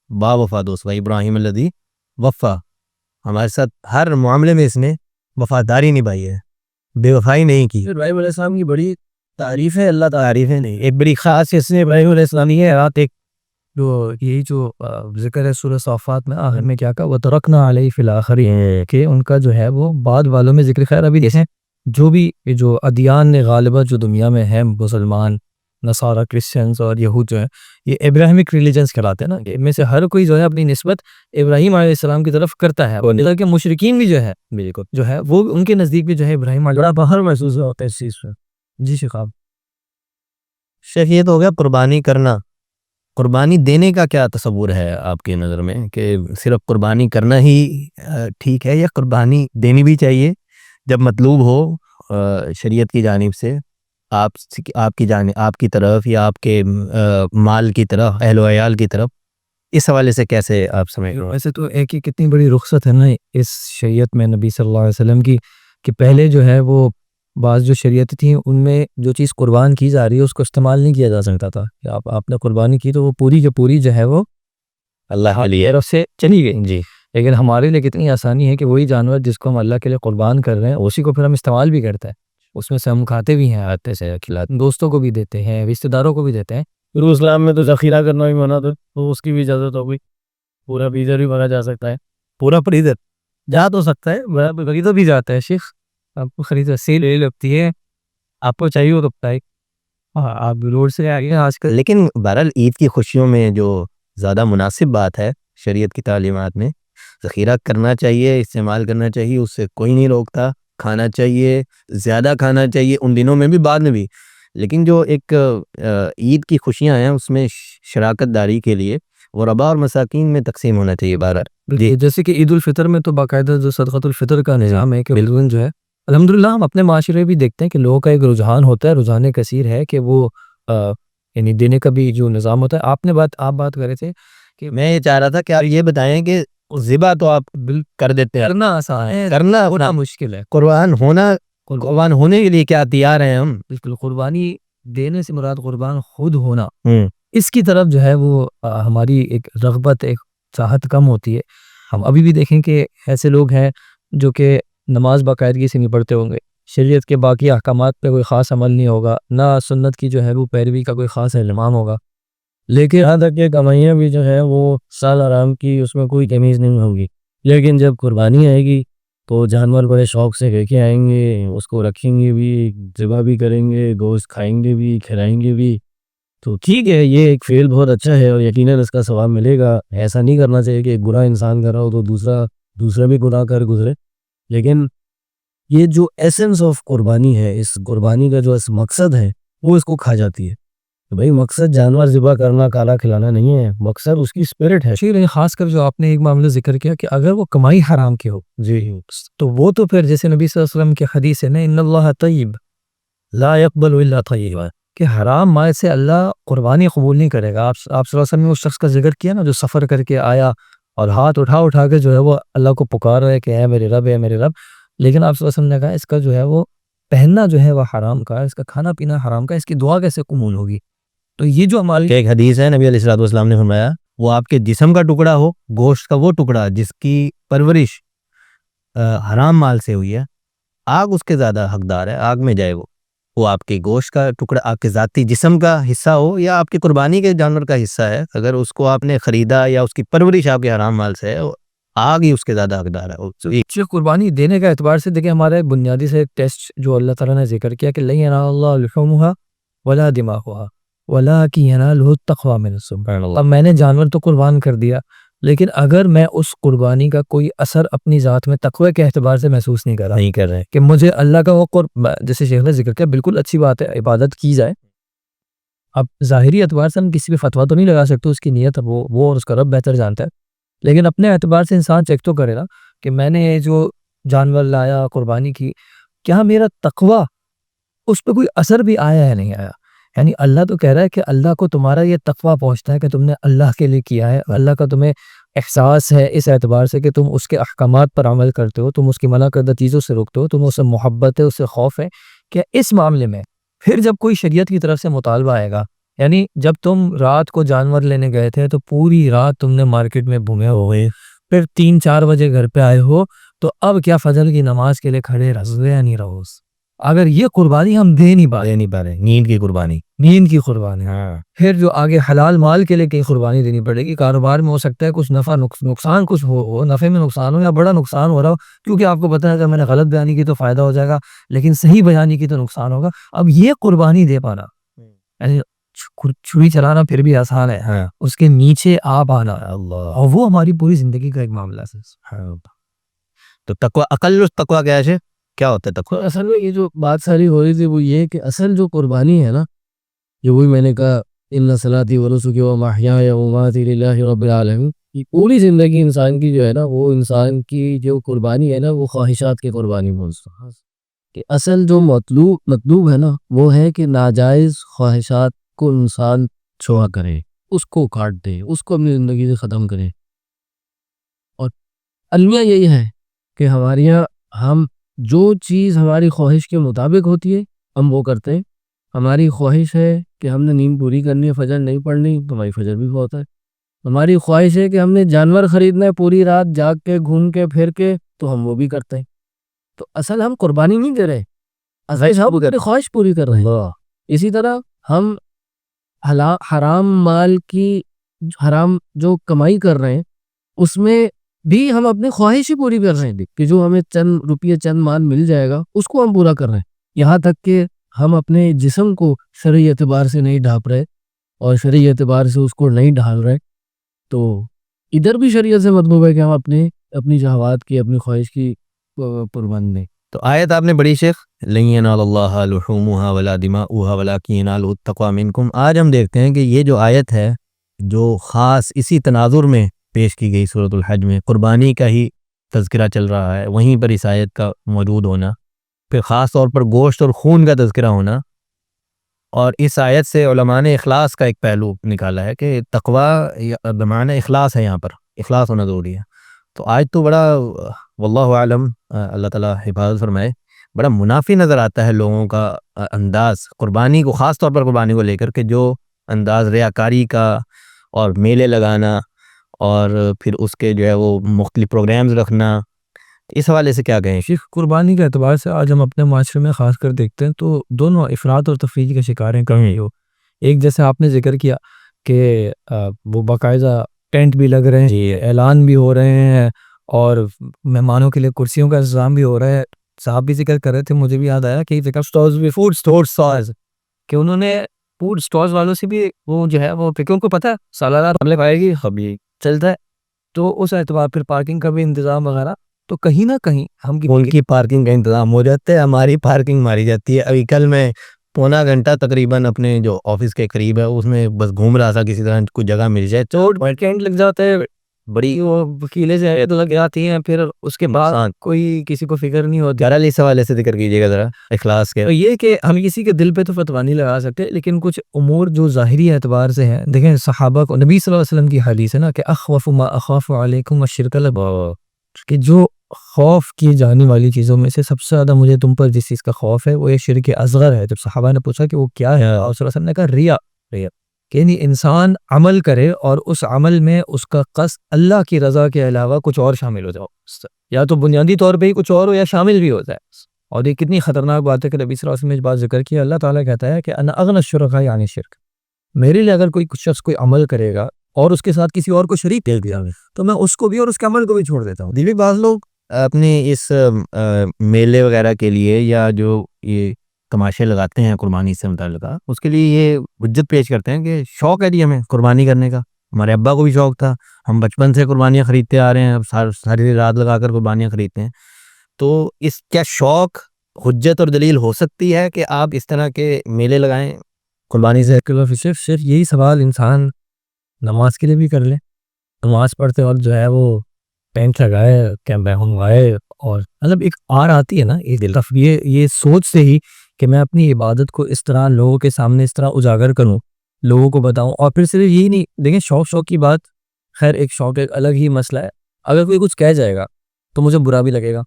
باوفا دوست، ابراہیم الذی وفا، ہمارے ساتھ ہر معاملے میں اس نے وفاداری نبھائی ہے، بے وفائی نہیں کی۔ ابراہیم علیہ السلام کی بڑی تعریف ہے، اللہ تعریف ہے نہیں، ایک بڑی خاص اس نے ابراہیم علیہ السلام یہ رات ایک جو یہی جو ذکر ہے سورہ صافات میں آخر میں کیا کہا، وَتَرَكْنَا عَلَيْهِ فِي الْآخِرِينَ، کہ ان کا جو ہے وہ بعد والوں میں ذکر خیر۔ ابھی دیکھیں جو بھی جو ادیان غالبہ جو دنیا میں ہیں، مسلمان، نصارہ، کرسچنز اور یہود جو ہیں، یہ ابراہیمک ریلیجنز کہلاتے ہیں نا، کہ ان میں سے ہر کوئی جو ہے اپنی نسبت ابراہیم علیہ السلام کی طرف کرتا ہے، اور کہ مشرکین بھی جو ہے بالکل جو ہے وہ ان کے نزدیک بھی جو ہے ابراہیم علیہ بڑا فخر محسوس ہوتا ہے اس چیز پہ۔ جی شیخاب، شیخ یہ تو ہو گیا قربانی کرنا۔ قربانی دینے کا کیا تصور ہے آپ کی نظر میں، کہ صرف قربانی کرنا ہی ٹھیک ہے، یا قربانی دینی بھی چاہیے جب مطلوب ہو شریعت کی جانب سے؟ آپ کی جانب، آپ کی طرف یا آپ کے مال کی طرف، اہل و عیال کی طرف، اس حوالے سے کیسے آپ سمجھ رہے ہیں؟ ویسے تو ایک ہی کتنی بڑی رخصت ہے نا اس شریعت میں نبی صلی اللہ علیہ وسلم کی، کہ پہلے جو ہے وہ بعض جو شریعتیں تھیں ان میں جو چیز قربان کی جا رہی ہے اس کو استعمال نہیں کیا جا سکتا تھا، کہ آپ نے قربانی کی تو وہ پوری کی پوری جو ہے وہ اللہ کے لیے طرف سے چلی گئی. جی لیکن ہمارے لیے کتنی آسانی ہے کہ وہی جانور جس کو ہم اللہ کے لیے قربان کر رہے ہیں اسی کو پھر ہم استعمال بھی کرتے ہیں، اس میں سے ہم کھاتے بھی ہیں، آتے سے کھلاتے، دوستوں کو بھی دیتے ہیں، رشتہ داروں کو بھی دیتے ہیں. پھر اسلام میں تو ذخیرہ کرنا بھی منع تھا، تو اس کی بھی اجازت ہو گئی. پورا فریزر بھی بھرا جا سکتا ہے. پورا فریزر جا تو سکتا ہے، خریدا بھی جاتا ہے شیخ، آپ کو خرید سیل لے لگتی ہے، آپ کو چاہیے ہو تو بتائیں. ہاں آپ روڈ سے آگے آج کل. لیکن بہرحال عید کی خوشیوں میں جو زیادہ مناسب بات ہے شریعت کی تعلیمات میں، ذخیرہ کرنا چاہیے، استعمال کرنا چاہیے، اس سے کوئی نہیں روکتا. کھانا چاہیے، زیادہ کھانا چاہیے ان دنوں میں بھی، بعد میں بھی. لیکن جو ایک عید کی خوشیاں ہیں اس میں شراکت داری کے لیے غرباء اور مساکین میں تقسیم ہونا چاہیے بہرحال. جی جیسے کہ عید الفطر میں تو باقاعدہ جو صدقۃ الفطر کا نظام ہے کہ بالکل جو ہے الحمدللہ ہم اپنے معاشرے بھی دیکھتے ہیں کہ لوگوں کا ایک رجحان ہوتا ہے، رجحان کثیر ہے کہ وہ یعنی دینے کا بھی جو نظام ہوتا ہے. آپ بات کر رہے تھے کہ میں یہ چاہ رہا تھا کہ آپ یہ بتائیں کہ ذبح تو آپ کر دیتے ہیں، کرنا آسان ہے، کرنا ہونا مشکل ہے. قربان ہونے کے لیے کیا تیار ہیں ہم؟ بالکل قربانی دینے سے مراد قربان خود ہونا، اس کی طرف جو ہے وہ ہماری ایک رغبت، ایک چاہت کم ہوتی ہے. ہم ابھی بھی دیکھیں کہ ایسے لوگ ہیں جو کہ نماز باقاعدگی سے نہیں پڑھتے ہوں گے، شریعت کے باقی احکامات پہ کوئی خاص عمل نہیں ہوگا، نہ سنت کی جو ہے وہ پیروی کا کوئی خاص اہتمام ہوگا، لیکن یہاں تک کہ کمائیاں بھی جو ہے وہ سال آرام کی، اس میں کوئی تمیز نہیں ہوگی. لیکن جب قربانی آئے گی تو جانور بڑے شوق سے لے کے آئیں گے، اس کو رکھیں گے بھی، ذبح بھی کریں گے، گوشت کھائیں گے بھی، کھلائیں گے بھی. تو ٹھیک ہے، یہ ایک فعل بہت اچھا ہے اور یقیناً اس کا ثواب ملے گا. ایسا نہیں کرنا چاہیے کہ ایک برا انسان کر رہا ہو تو دوسرا بھی گناہ کر گزرے. لیکن یہ جو ایسنس آف قربانی ہے، اس قربانی کا جو اس مقصد ہے وہ اس کو کھا جاتی ہے. تو بھئی مقصد جانور ذبح کرنا، کالا کھلانا نہیں ہے، مقصد اس کی اسپرٹ ہے. شیر خاص کر جو آپ نے ایک معاملہ ذکر کیا کہ اگر وہ کمائی حرام کی ہو جی تو وہ تو پھر جیسے نبی صلی اللہ علیہ وسلم کی حدیث ہے نا، ان اللہ طیب لا يقبل الا طیبا، کہ حرام مال سے اللہ قربانی قبول نہیں کرے گا. آپ صلی اللہ علیہ وسلم نے اس شخص کا ذکر کیا نا جو سفر کر کے آیا اور ہاتھ اٹھا کے جو ہے وہ اللہ کو پکار رہا ہے کہ اے میرے رب، اے میرے رب. لیکن آپ صلی اللہ علیہ وسلم نے کہا اس کا جو ہے وہ پہننا جو ہے وہ حرام کا ہے، اس کا کھانا پینا حرام کا ہے، اس کی دعا کیسے قبول ہوگی؟ تو یہ جو ہماری ایک حدیث ہے، نبی علیہ الصلوۃ والسلام نے فرمایا وہ آپ کے جسم کا ٹکڑا ہو، گوشت کا وہ ٹکڑا جس کی پرورش حرام مال سے ہوئی ہے، آگ اس کے زیادہ حقدار ہے، آگ میں جائے. وہ آپ کے گوشت کا ٹکڑا آپ کے ذاتی جسم کا حصہ ہو یا آپ کی قربانی کے جانور کا حصہ ہے، اگر اس کو آپ نے خریدا یا اس کی پرورش آپ کے حرام مال سے ہے، آگ ہی اس کے زیادہ حقدار ہے. قربانی دینے کا اعتبار سے دیکھیں ہمارے بنیادی سے ایک ٹیسٹ جو اللہ تعالیٰ نے ذکر کیا کہ لن ینال اللہ لحومها ولا دماغها ولکن ینالہ التقوی منکم. اب میں نے جانور تو قربان کر دیا، لیکن اگر میں اس قربانی کا کوئی اثر اپنی ذات میں تقوی کے اعتبار سے محسوس نہیں کر رہا کہ مجھے اللہ کا وہ جیسے شیخ نے ذکر کیا بالکل اچھی بات ہے، عبادت کی جائے. اب ظاہری اعتبار سے ہم کسی بھی فتویٰ تو نہیں لگا سکتے، اس کی نیت وہ اور اس کا رب بہتر جانتا ہے. لیکن اپنے اعتبار سے انسان چیک تو کرے نا کہ میں نے جو جانور لایا، قربانی کی، کیا میرا تقوی اس پہ کوئی اثر بھی آیا ہے نہیں آیا؟ یعنی اللہ تو کہہ رہا ہے کہ اللہ کو تمہارا یہ تقوی پہنچتا ہے کہ تم نے اللہ کے لیے کیا ہے، اللہ کا تمہیں احساس ہے اس اعتبار سے کہ تم اس کے احکامات پر عمل کرتے ہو، تم اس کی منع کردہ چیزوں سے روکتے ہو، تم اس سے محبت ہے، اس سے خوف ہے. کہ اس معاملے میں پھر جب کوئی شریعت کی طرف سے مطالبہ آئے گا، یعنی جب تم رات کو جانور لینے گئے تھے تو پوری رات تم نے مارکیٹ میں گھومے ہوئے، پھر 3-4 بجے گھر پہ آئے ہو، تو اب کیا فجر کی نماز کے لیے کھڑے رہو یا نہیں رہو؟ اگر یہ قربانی ہم دے نہیں پا رہے، نیند کی قربانی، پھر جو آگے حلال مال کے لیے کہیں قربانی دینی پڑے گی. کاروبار میں ہو سکتا ہے کچھ نفع نقصان کچھ ہو، نفع میں نقصان ہو یا بڑا نقصان ہو رہا ہو، کیونکہ آپ کو پتہ ہے کہ میں نے غلط بیانی کی تو فائدہ ہو جائے گا، لیکن صحیح بیانی کی تو نقصان ہوگا. اب یہ قربانی دے پانا، یعنی چھری چلانا پھر بھی آسان ہے، اس کے نیچے آپ آنا، اور وہ ہماری پوری زندگی کا ایک معاملہ ہے. تو تقوی، اقل تقوی کیا ہوتا ہے تقوی؟ اصل میں یہ جو بات ساری ہو رہی تھی وہ یہ کہ اصل جو قربانی ہے نا، جو وہی میں نے کہا ان صلاتی ونسکی ومحیای ومماتی للہ رب العالمین، یہ پوری زندگی انسان کی جو ہے نا، وہ انسان کی جو قربانی ہے نا وہ خواہشات کی قربانی بولتا ہے. کہ اصل جو مطلوب ہے نا وہ ہے کہ ناجائز خواہشات کو انسان چھوڑا کرے، اس کو کاٹ دے، اس کو اپنی زندگی سے ختم کرے. اور المیہ یہی ہے کہ ہمارے یہاں ہم جو چیز ہماری خواہش کے مطابق ہوتی ہے ہم وہ کرتے ہیں. ہماری خواہش ہے کہ ہم نے نیند پوری کرنی ہے، فجر نہیں پڑھنی، تو ہماری فجر بھی بہت ہے. ہماری خواہش ہے کہ ہم نے جانور خریدنا ہے، پوری رات جاگ کے گھوم کے پھر کے، تو ہم وہ بھی کرتے ہیں. تو اصل ہم قربانی نہیں دے رہے، اصل ہم اپنی خواہش پوری کر رہے ہیں. اسی طرح ہم حرام مال کی حرام جو کمائی کر رہے ہیں اس میں بھی ہم اپنی خواہش ہی پوری کر رہے ہیں کہ جو ہمیں چند روپیے چند مال مل جائے گا اس کو ہم پورا کر رہے ہیں. یہاں تک کہ ہم اپنے جسم کو شرعی اعتبار سے نہیں ڈھانپ رہے اور شرعی اعتبار سے اس کو نہیں ڈھال رہے. تو ادھر بھی شریعت سے مطلوب ہے کہ ہم اپنی شہوات کی، اپنی خواہش کی قربانی دیں. تو آیت آپ نے بڑی شیخ، لن ینال اللہ لحومها ولا دماؤها ولکن ینالہ التقوی منکم. آج ہم دیکھتے ہیں کہ یہ جو آیت ہے جو خاص اسی تناظر میں پیش کی گئی سورۃ الحج میں، قربانی کا ہی تذکرہ چل رہا ہے، وہیں پر اس آیت کا موجود ہونا، پھر خاص طور پر گوشت اور خون کا تذکرہ ہونا. اور اس آیت سے علماء نے اخلاص کا ایک پہلو نکالا ہے کہ تقوی بمعنی اخلاص ہے، یہاں پر اخلاص ہونا ضروری ہے. تو آج تو بڑا واللہ عالم، اللہ تعالیٰ حفاظت فرمائے، بڑا منافی نظر آتا ہے لوگوں کا انداز قربانی کو، خاص طور پر قربانی کو لے کر، کہ جو انداز ریاکاری کا اور میلے لگانا اور پھر اس کے جو ہے وہ مختلف پروگرامز رکھنا، اس حوالے سے کیا کہیں؟ شیخ قربانی کے اعتبار سے آج ہم اپنے معاشرے میں خاص کر دیکھتے ہیں تو دونوں افراط اور تفریط کے شکار ہیں کہیں ہو. ایک جیسے آپ نے ذکر کیا کہ وہ باقاعدہ ٹینٹ بھی لگ رہے ہیں، اعلان بھی ہو رہے ہیں اور مہمانوں کے لیے کرسیوں کا انتظام بھی ہو رہا ہے. صاحب بھی ذکر کر رہے تھے، مجھے بھی یاد آیا کہ فوڈ سٹورز کہ انہوں نے فوڈ سٹورز والوں سے بھی وہ جو ہے وہ کیوں کو پتہ ہے سالانہ حملے پائے گی ابھی چلتا ہے، تو اس اعتبار پھر پارکنگ کا بھی انتظام وغیرہ. تو کہیں نہ کہیں ہم ان کی پارکنگ کا انتظام ہو جاتا ہے، ہماری پارکنگ ماری جاتی ہے. ابھی کل میں پونا گھنٹہ تقریباً اپنے جو آفس کے قریب ہے اس میں بس گھوم رہا تھا، کسی طرح کوئی جگہ مل جائے تو ٹینٹ لگ جاتا ہے، بڑی وہ وکیلیں سے تو لگ جاتی ہیں، پھر اس کے بعد کوئی کسی کو فکر نہیں ہوتی. ذرا اس حوالے سے ذکر کیجیے گا ذرا اخلاص کے. تو یہ کہ ہم کسی کے دل پہ تو فتویٰ نہیں لگا سکتے، لیکن کچھ امور جو ظاہری اعتبار سے ہیں، دیکھیں صحابہ کو نبی صلی اللہ علیہ وسلم کی حدیث ہے نا کہ اخوف ما اخاف علیکم الشرک الأکبر، کہ جو خوف کی جانے والی چیزوں میں سے سب سے زیادہ مجھے تم پر جس چیز کا خوف ہے وہ یہ شرک اصغر ہے. جب صحابہ نے پوچھا کہ وہ کیا ہے، اور صلی اللہ علیہ وسلم نے کہا ریا، کہ نہیں انسان عمل کرے اور اس عمل میں اس کا قصد اللہ کی رضا کے علاوہ کچھ اور شامل ہو جاؤ، یا تو بنیادی طور پہ ہی کچھ اور ہو یا شامل بھی ہو جائے. اور یہ کتنی خطرناک بات ہے کہ نبی صلی اللہ علیہ وسلم نے بات ذکر کیا. اللہ تعالیٰ کہتا ہے کہ انا اغنی الشرکاء عن الشرک، میرے لیے اگر کوئی شخص کوئی عمل کرے گا اور اس کے ساتھ کسی اور کو شریک دے دیا تو میں اس کو بھی اور اس کے عمل کو بھی چھوڑ دیتا ہوں. دیوی بعض لوگ اپنے اس میلے وغیرہ کے لیے یا جو یہ تماشے لگاتے ہیں قربانی سے متعلقہ، اس کے لیے یہ حجت پیش کرتے ہیں کہ شوق ہے جی ہمیں قربانی کرنے کا، ہمارے ابا کو بھی شوق تھا، ہم بچپن سے قربانیاں خریدتے آ رہے ہیں، اب ساری رات لگا کر قربانیاں خریدتے ہیں. تو اس کیا شوق حجت اور دلیل ہو سکتی ہے کہ آپ اس طرح کے میلے لگائیں قربانی سے؟ صرف یہی سوال انسان نماز کے لیے بھی کر لے، نماز پڑھتے وقت جو ہے وہ پینٹ لگائے، کیمپیں منگوائے، اور مطلب ایک آر آتی ہے نا یہ سوچ سے ہی کہ میں اپنی عبادت کو اس طرح لوگوں کے سامنے اس طرح اجاگر کروں، لوگوں کو بتاؤں. اور پھر صرف یہی نہیں، دیکھیں شوق کی بات خیر ایک شوق ایک الگ ہی مسئلہ ہے. اگر کوئی کچھ کہہ جائے گا تو مجھے برا بھی لگے گا.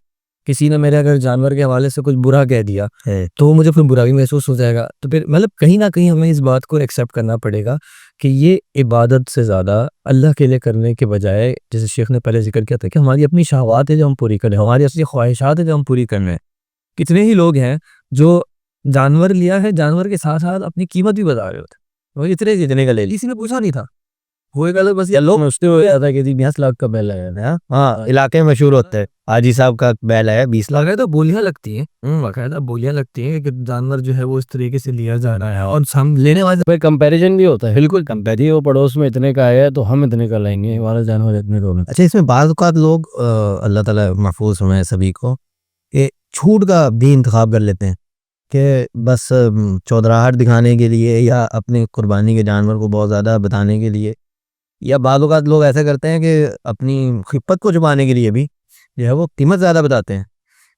کسی نے میرے اگر جانور کے حوالے سے کچھ برا کہہ دیا تو مجھے پھر برا بھی محسوس ہو جائے گا. تو پھر مطلب کہیں نہ کہیں ہمیں اس بات کو ایکسیپٹ کرنا پڑے گا کہ یہ عبادت سے زیادہ اللہ کے لیے کرنے کے بجائے، جیسے شیخ نے پہلے ذکر کیا تھا کہ ہماری اپنی شہوات ہے جو ہم پوری کریں، ہماری اصلی خواہشات ہے جو ہم پوری کریں. کتنے ہی لوگ ہیں جو جانور لیا ہے، جانور کے ساتھ ساتھ اپنی قیمت بھی بتا رہے ہوتے ہیں، وہ اتنے کا لے لی، کسی نے پوچھا نہیں تھا، ہوئے گا بس یہ لوگ مستے ہوئے جاتا ہے کہ 20 لاکھ کا بیل ہے. ہاں علاقے میں مشہور ہوتا ہے حاجی صاحب کا بیل ہے 20 لاکھ. باقاعدہ بولیاں لگتی ہیں کہ جانور جو ہے وہ اس طریقے سے لیا جا رہا ہے، اور ہم لینے والے پھر کمپیریزن بھی ہوتا ہے، بالکل کمپیریزن، وہ پڑوس میں اتنے کا ہے تو ہم اتنے کا لیں گے، ہمارا جانور اتنے کا ہوگا. اچھا، اس میں بعض اوقات لوگ اللہ تعالیٰ محفوظ فرمائے سبھی کو، کہ چھوٹ کا بھی انتخاب کر لیتے ہیں کہ بس چودراہٹ دکھانے کے لیے یا اپنے قربانی کے جانور کو بہت زیادہ بتانے کے لیے، یا بعض اوقات لوگ ایسا کرتے ہیں کہ اپنی خفت کو چھپانے کے لیے بھی جو ہے وہ قیمت زیادہ بتاتے ہیں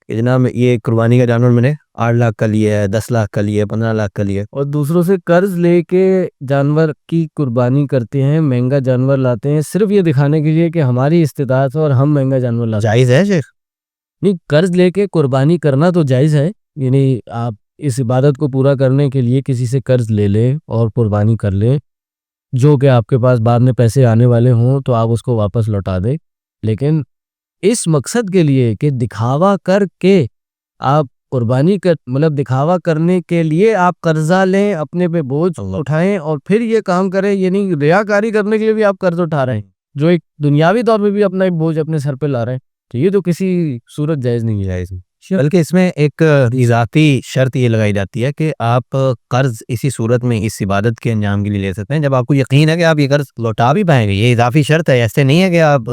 کہ جناب یہ قربانی کا جانور میں نے 8 لاکھ کا لیا ہے، 10 لاکھ کا لیا ہے، 15 لاکھ کا لیا ہے. اور دوسروں سے قرض لے کے جانور کی قربانی کرتے ہیں، مہنگا جانور لاتے ہیں صرف یہ دکھانے کے لیے کہ ہماری استطاعت ہے اور ہم مہنگا جانور لاتے ہیں. جائز ہے شیخ؟ نہیں، قرض لے کے قربانی کرنا تو جائز ہے، یعنی آپ اس عبادت کو پورا کرنے کے لیے کسی سے قرض لے لیں اور قربانی کر لیں، جو کہ آپ کے پاس بعد میں پیسے آنے والے ہوں تو آپ اس کو واپس لوٹا دیں. لیکن اس مقصد کے لیے کہ دکھاوا کر کے آپ قربانی کر، مطلب دکھاوا کرنے کے لیے آپ قرضہ لیں، اپنے پہ بوجھ اٹھائیں اور پھر یہ کام کریں، یعنی ریاکاری کرنے کے لیے بھی آپ قرض اٹھا رہے ہیں، جو ایک دنیاوی طور پہ بھی اپنا ایک بوجھ اپنے سر پہ لا رہے ہیں، تو یہ تو کسی صورت جائز نہیں ہے. جائز نہیں. بلکہ اس میں ایک اضافی شرط یہ لگائی جاتی ہے کہ آپ قرض اسی صورت میں اس عبادت کے انجام کے لیے لے سکتے ہیں جب آپ کو یقین ہے کہ آپ یہ قرض لوٹا بھی پائیں گے. یہ اضافی شرط ہے، ایسے نہیں ہے کہ آپ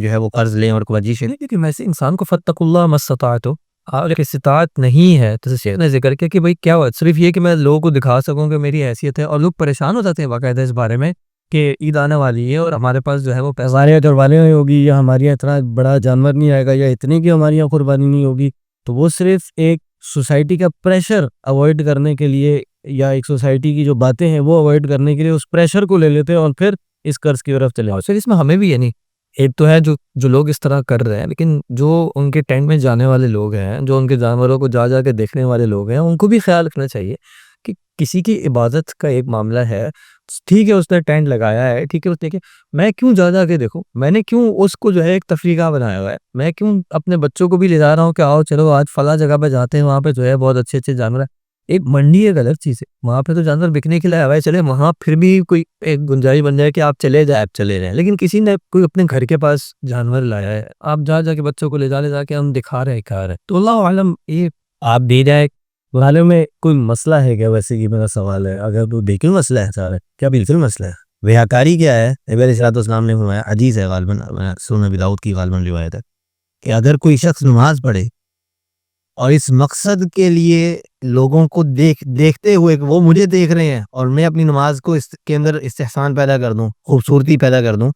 جو ہے وہ قرض لیں اور وجہ سے. لیکن ویسے انسان کو فاتقوا اللہ ما استطعتم، اگر استطاعت نہیں ہے تو شیخ نے ذکر کیا کہ بھائی کیا ہوا، صرف یہ کہ میں لوگوں کو دکھا سکوں کہ میری حیثیت ہے، اور لوگ پریشان ہو جاتے ہیں باقاعدہ اس بارے میں کہ عید آنے والی ہے اور ہمارے پاس جو ہے وہ پیسہ. ہمارے یہاں قربانی نہیں ہوگی، یا ہمارے یہاں اتنا بڑا جانور نہیں آئے گا، یا اتنے کی ہمارے یہاں قربانی نہیں ہوگی. تو وہ صرف ایک سوسائٹی کا پریشر اوائڈ کرنے کے لیے، یا ایک سوسائٹی کی جو باتیں ہیں وہ اوائڈ کرنے کے لیے اس پریشر کو لے لیتے ہیں اور پھر اس قرض کی طرف چلے اور پھر اس میں ہمیں بھی یعنی ایک تو ہے جو لوگ اس طرح کر رہے ہیں، لیکن جو ان کے ٹینٹ میں جانے والے لوگ ہیں، جو ان کے جانوروں کو جا کے دیکھنے والے لوگ ہیں، ان کو بھی خیال رکھنا چاہیے کہ کسی کی عبادت کا ایک معاملہ ہے. ٹھیک ہے اس نے ٹینٹ لگایا ہے، ٹھیک ہے اس نے کہ میں کیوں جا کے دیکھوں، میں نے کیوں اس کو جو ہے ایک تفریح گاہ بنایا ہوا ہے، میں کیوں اپنے بچوں کو بھی لے جا رہا ہوں کہ آؤ چلو آج فلاں جگہ پہ جاتے ہیں، وہاں پہ جو ہے بہت اچھے اچھے جانور ہیں. ایک منڈی ایک الگ چیز ہے، وہاں پہ تو جانور بکنے کے لیے آیا ہے، چلے وہاں پھر بھی کوئی ایک گنجائش بن جائے کہ آپ چلے جائیں، آپ چلے رہے. لیکن کسی نے کوئی اپنے گھر کے پاس جانور لایا ہے، آپ جا کے بچوں کو لے جا کے ہم دکھا رہے ہیں، تو اللہ عالم یہ آپ دے جائے. والے میں کوئی مسئلہ ہے کیا؟ ویسے کہ میرا سوال ہے، اگر تو بالکل مسئلہ ہے سارا. کیا بالکل مسئلہ ہے؟ ریاکاری کیا ہے؟ نبی علیہ الصلوۃ والسلام نے فرمایا، حدیث ہے غالباً سنن ابی داؤد کی غالباً روایت ہے، کہ اگر کوئی شخص نماز پڑھے اور اس مقصد کے لیے لوگوں کو دیکھتے ہوئے کہ وہ مجھے دیکھ رہے ہیں اور میں اپنی نماز کو اس کے اندر استحسان پیدا کر دوں، خوبصورتی پیدا کر دوں،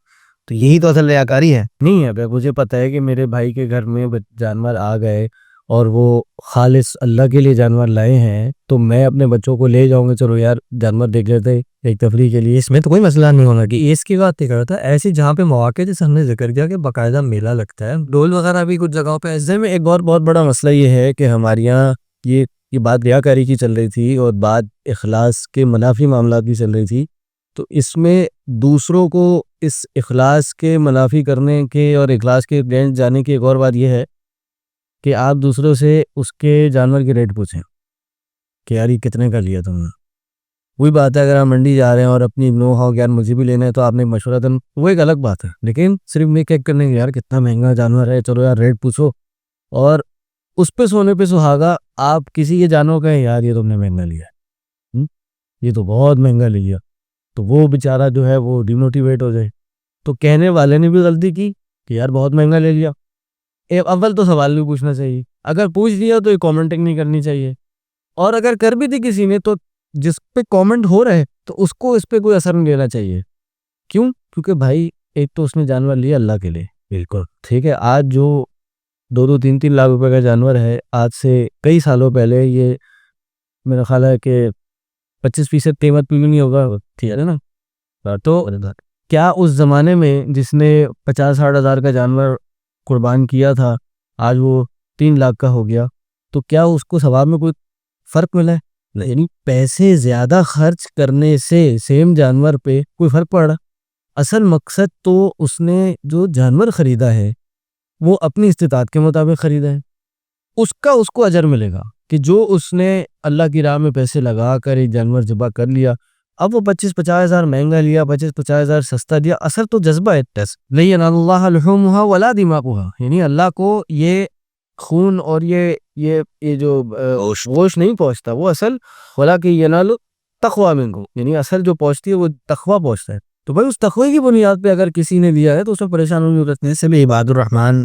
تو یہی تو اصل ریاکاری ہے. نہیں ہے. مجھے پتا ہے کہ میرے بھائی کے گھر میں جانور آ گئے اور وہ خالص اللہ کے لیے جانور لائے ہیں، تو میں اپنے بچوں کو لے جاؤں گا، چلو یار جانور دیکھ لیتے ایک تفریح کے لیے، اس میں تو کوئی مسئلہ نہیں ہونا کہ اس کی بات نہیں کرتا. ایسی جہاں پہ مواقع جیسے ہم نے ذکر کیا کہ باقاعدہ میلہ لگتا ہے، ڈول وغیرہ بھی کچھ جگہوں پہ. ایسے میں ایک اور بہت بڑا مسئلہ یہ ہے کہ ہمارے یہاں یہ بات ریاکاری کی چل رہی تھی اور بات اخلاص کے منافی معاملات کی چل رہی تھی. تو اس میں دوسروں کو اس اخلاص کے منافی کرنے کے اور اخلاص کے رینج جانے کی ایک اور بات یہ ہے کہ آپ دوسروں سے اس کے جانور کے ریٹ پوچھیں کہ یار یہ کتنے کا لیا تم نے. وہی بات ہے اگر آپ منڈی جا رہے ہیں اور اپنی نو ہاؤ کہ یار مجھے بھی لینا ہے تو آپ نے مشورہ دن، وہ ایک الگ بات ہے. لیکن صرف میں چیک کرنے کے یار کتنا مہنگا جانور ہے، چلو یار ریٹ پوچھو، اور اس پہ سونے پہ سہاگا آپ کسی کے جانور کہیں یار یہ تم نے مہنگا لیا ہے، یہ تو بہت مہنگا لے لیا، تو وہ بیچارہ جو ہے وہ ڈیموٹیویٹ ہو جائے. تو کہنے والے نے بھی غلطی کی کہ یار بہت مہنگا لے لیا. اول تو سوال بھی پوچھنا چاہیے، اگر پوچھ لیا تو یہ کامنٹنگ نہیں کرنی چاہیے، اور اگر کر بھی دی کسی نے تو جس پہ کامنٹ ہو رہے تو اس کو اس پہ کوئی اثر نہیں لینا چاہیے. کیوں؟ کیونکہ بھائی ایک تو اس نے جانور لیا اللہ کے لیے، بالکل ٹھیک ہے. آج جو 2-3 لاکھ روپے کا جانور ہے، آج سے کئی سالوں پہلے یہ میرا خیال ہے کہ 25% قیمت پہ بھی نہیں ہوگا، ٹھیک ہے نا. تو کیا اس زمانے میں جس نے 50-60 ہزار کا جانور قربان کیا تھا آج وہ 3 لاکھ کا ہو گیا، تو کیا اس کو ثواب میں کوئی فرق ملا ہے؟ یعنی پیسے زیادہ خرچ کرنے سے سیم جانور پہ کوئی فرق پڑ رہا؟ اصل مقصد تو اس نے جو جانور خریدا ہے وہ اپنی استطاعت کے مطابق خریدا ہے، اس کو اجر ملے گا کہ جو اس نے اللہ کی راہ میں پیسے لگا کر ایک جانور ذبح کر لیا. اب وہ 25-50 ہزار مہنگا لیا، 25-50 ہزار سستا دیا، اثر تو جذبہ ہے. لَن يَنَالَ اللَّهَ لُحُومُهَا وَلَا دِمَاؤُهَا، یعنی اللہ کو یہ خون اور یہ جو گوشت نہیں پہنچتا، وہ اصل وَلَٰكِن يَنَالُ التَّقْوَىٰ مِنكُمْ، یعنی اصل جو پہنچتی ہے وہ تقویٰ پہنچتا ہے. تو بھائی اس تقوی کی بنیاد پہ اگر کسی نے دیا ہے تو اس میں پریشان ہونے کی ضرورت نہیں. اس میں عباد الرحمن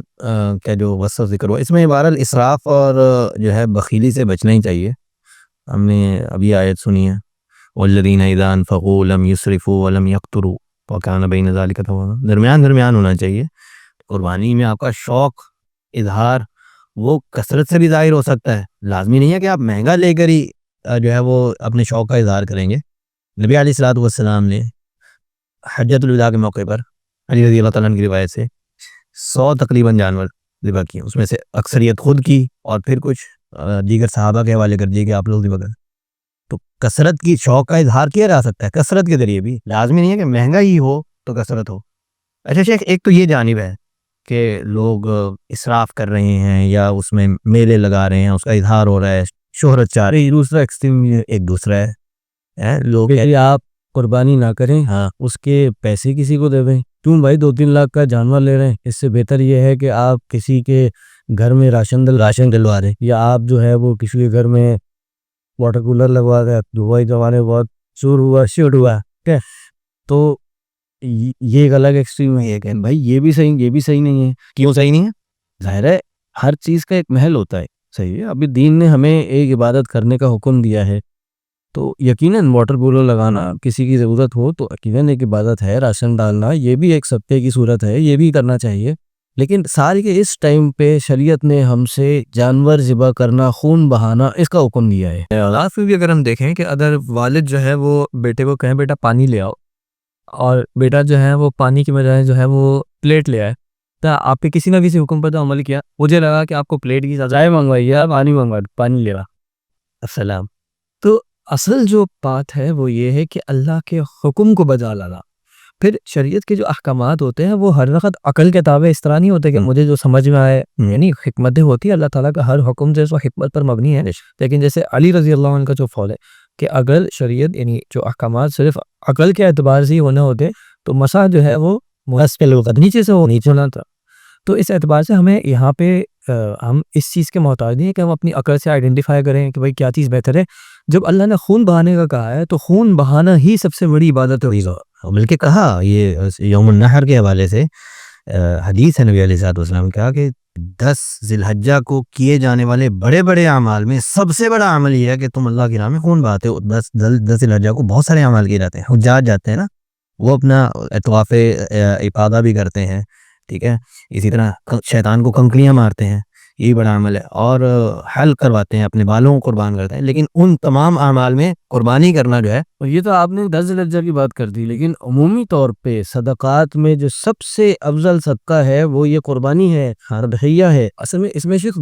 کا جو وصف ذکر ہوا، اس میں عبارت اسراف اور جو ہے بخیلی سے بچنا ہی چاہیے. ہم نے ابھی آیت سنی ہے، والذین اذا انفقوا لم یسرفوا ولم یقتروا وکان بین ذلک قواما، درمیان ہونا چاہیے. قربانی میں آپ کا شوق، اظہار وہ کثرت سے بھی ظاہر ہو سکتا ہے. لازمی نہیں ہے کہ آپ مہنگا لے کر ہی جو ہے وہ اپنے شوق کا اظہار کریں گے. نبی علیہ الصلوۃ والسلام نے حجۃ الوداع کے موقع پر علی رضی اللہ تعالیٰ عنہ کی روایت سے 100 تقریباً جانور ذبح کیے. اس میں سے اکثریت خود کی اور پھر کچھ دیگر صحابہ کے حوالے کر دیے کہ آپ لوگ ذبح کریں. تو کثرت کی شوق کا اظہار کیا جا سکتا ہے کثرت کے ذریعے بھی. لازمی نہیں ہے کہ مہنگا ہی ہو تو کثرت ہو. اچھا شیخ، ایک تو یہ جانب ہے کہ لوگ اسراف کر رہے ہیں یا اس میں میلے لگا رہے ہیں، اس کا اظہار ہو رہا ہے، شہرت چاہ رہے ہیں. دوسرا ایکسٹریم یہ ایک دوسرا ہے لوگ کہ آپ قربانی نہ کریں، ہاں اس کے پیسے کسی کو دے دیں. کیوں بھائی 2-3 لاکھ کا جانور لے رہے ہیں؟ اس سے بہتر یہ ہے کہ آپ کسی کے گھر میں راشن ڈلوا رہے ہیں. یا آپ جو ہے وہ کسی کے گھر میں واٹر کولر لگوا دیں. دبئی زمانے بہت شوٹ ہوا ہے. تو یہ ایک الگ ایکسٹریم ہے کہ بھائی یہ بھی صحیح نہیں ہے. کیوں صحیح نہیں ہے؟ ظاہر ہے ہر چیز کا ایک محل ہوتا ہے. صحیح ہے، ابھی دین نے ہمیں ایک عبادت کرنے کا حکم دیا ہے، تو یقیناً واٹر کولر لگانا کسی کی ضرورت ہو تو یقیناً ایک عبادت ہے. راشن ڈالنا یہ بھی ایک صدقے کی صورت ہے، یہ بھی کرنا چاہیے. لیکن سال کے اس ٹائم پہ شریعت نے ہم سے جانور ذبح کرنا، خون بہانا، اس کا حکم دیا ہے. آج بھی اگر ہم دیکھیں کہ اگر والد جو ہے وہ بیٹے کو کہیں بیٹا پانی لے آؤ، اور بیٹا جو ہے وہ پانی کی بجائے جو ہے وہ پلیٹ لے آئے، تو آپ کے کسی نہ کسی حکم پر تو عمل کیا. مجھے لگا کہ آپ کو پلیٹ کی سزائے منگوائی یا پانی لے رہا. السلام. تو اصل جو بات ہے وہ یہ ہے کہ اللہ کے حکم کو بجا لانا. پھر شریعت کے جو احکامات ہوتے ہیں وہ ہر وقت عقل کے تابع اس طرح نہیں ہوتے کہ مجھے جو سمجھ میں آئے، یعنی حکمتیں ہوتی ہے. اللہ تعالیٰ کا ہر حکم جو ہے وہ حکمت پر مبنی ہے. لیکن جیسے علی رضی اللہ عنہ کا جو فعل ہے کہ اگر شریعت یعنی جو احکامات صرف عقل کے اعتبار سے ہی ہونے ہوتے تو مسح جو ہے وہ نیچے سے نیچے ہونا تھا. تو اس اعتبار سے ہمیں یہاں پہ ہم اس چیز کے محتاج نہیں ہیں کہ ہم اپنی عقل سے آئیڈینٹیفائی کریں کہ بھائی کیا چیز بہتر ہے. جب اللہ نے خون بہانے کا کہا ہے تو خون بہانا ہی سب سے بڑی عبادت ہے. بلکہ کہا یہ یوم النحر کے حوالے سے حدیث ہے، نبی علیہ الصلوۃ والسلام نے کہا کہ 10 ذی الحجہ کو کیے جانے والے بڑے بڑے اعمال میں سب سے بڑا عمل یہ ہے کہ تم اللہ کے نام میں خون بہاتے ہو. 10 ذی الحجہ کو بہت سارے اعمال کیے جاتے ہیں. حجاج جاتے ہیں نا، وہ اپنا طواف افاضہ بھی کرتے ہیں، ٹھیک ہے. اسی طرح شیطان کو کنکریاں مارتے ہیں، یہی بڑا عمل ہے. اور حل کرواتے ہیں، اپنے بالوں کو قربان کرتے ہیں. لیکن ان تمام اعمال میں قربانی کرنا جو ہے، اور یہ تو آپ نے 10 ذی الحجہ کی بات کر دی، لیکن عمومی طور پہ صدقات میں جو سب سے افضل صدقہ ہے وہ یہ قربانی ہے، تضحیہ ہے. اصل میں اس میں صرف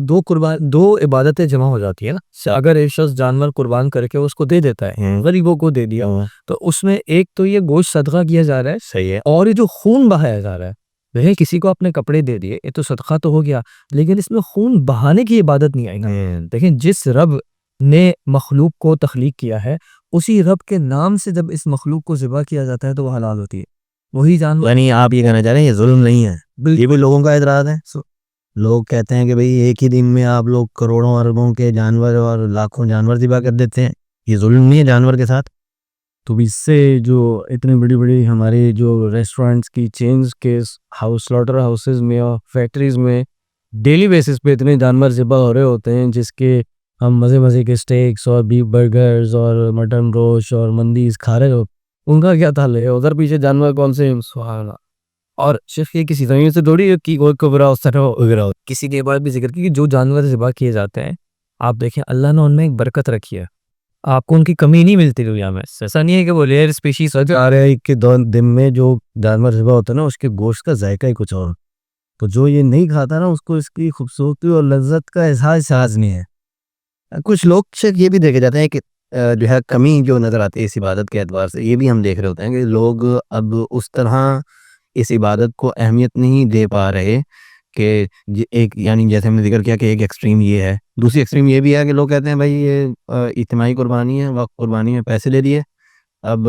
دو عبادتیں جمع ہو جاتی ہیں نا. اگر ایک شخص جانور قربان کر کے اس کو دے دیتا ہے، غریبوں کو دے دیا، تو اس میں ایک تو یہ گوشت صدقہ کیا جا رہا ہے، صحیح ہے. اور یہ جو خون بہایا جا رہا ہے، وہ کسی کو اپنے کپڑے دے دیے، یہ تو صدقہ تو ہو گیا، لیکن اس میں خون بہانے کی عبادت نہیں آئی نا. دیکھیں جس رب نے مخلوق کو تخلیق کیا ہے، اسی رب کے نام سے جب اس مخلوق کو ذبح کیا جاتا ہے تو وہ حلال ہوتی ہے. وہی جانور، یعنی آپ یہ کہنا چاہ رہے ہیں یہ ظلم نہیں ہے؟ یہ بھی لوگوں کا اعتراض ہے. لوگ کہتے ہیں کہ بھئی ایک ہی دن میں آپ لوگ کروڑوں اربوں کے جانور اور لاکھوں جانور ذبح کر دیتے ہیں، یہ ظلم نہیں ہے جانور کے ساتھ؟ تو اس سے جو اتنے بڑی بڑی ہمارے جو ریسٹورنٹس کی چینز کے سلاٹر ہاؤسز میں اور فیکٹریز میں ڈیلی بیسس پہ اتنے جانور ذبح ہو رہے ہوتے ہیں، جس کے ہم مزے کے سٹیکس اور بیف برگرز اور مٹن روش اور مندیز کھا رہے ہو، ان کا کیا تعلق ہے؟ ادھر پیچھے جانور کون سے؟ سبحان اللہ. اور صرف یہ کسی زمین سے دوڑی کی کوئی کبرا اس طرح کسی کے بعد بھی ذکر کی کہ جو جانور ذبح کیے جاتے ہیں، آپ دیکھیں اللہ نے ان میں ایک برکت رکھی ہے، آپ کو ان کی کمی نہیں ملتی دنیا میں. ایسا نہیں ہے کہ وہ ریئر اسپیشیز آ رہے ہیں کہ دن میں جو جانور ذبح ہوتا ہے نا، اس کے گوشت کا ذائقہ ہی کچھ اور. تو جو یہ نہیں کھاتا نا، اس کو اس کی خوبصورتی اور لذت کا احساس نہیں ہے. کچھ لوگ یہ بھی دیکھے جاتے ہیں کہ جو ہے کمی جو نظر آتی ہے اس عبادت کے اعتبار سے، یہ بھی ہم دیکھ رہے ہوتے ہیں کہ لوگ اب اس طرح اس عبادت کو اہمیت نہیں دے پا رہے کہ ایک، یعنی جیسے ہم نے ذکر کیا کہ ایک ایکسٹریم یہ ہے، دوسری ایکسٹریم یہ بھی ہے کہ لوگ کہتے ہیں بھائی یہ اجتماعی قربانی ہے، وقت قربانی میں پیسے لے دیے، اب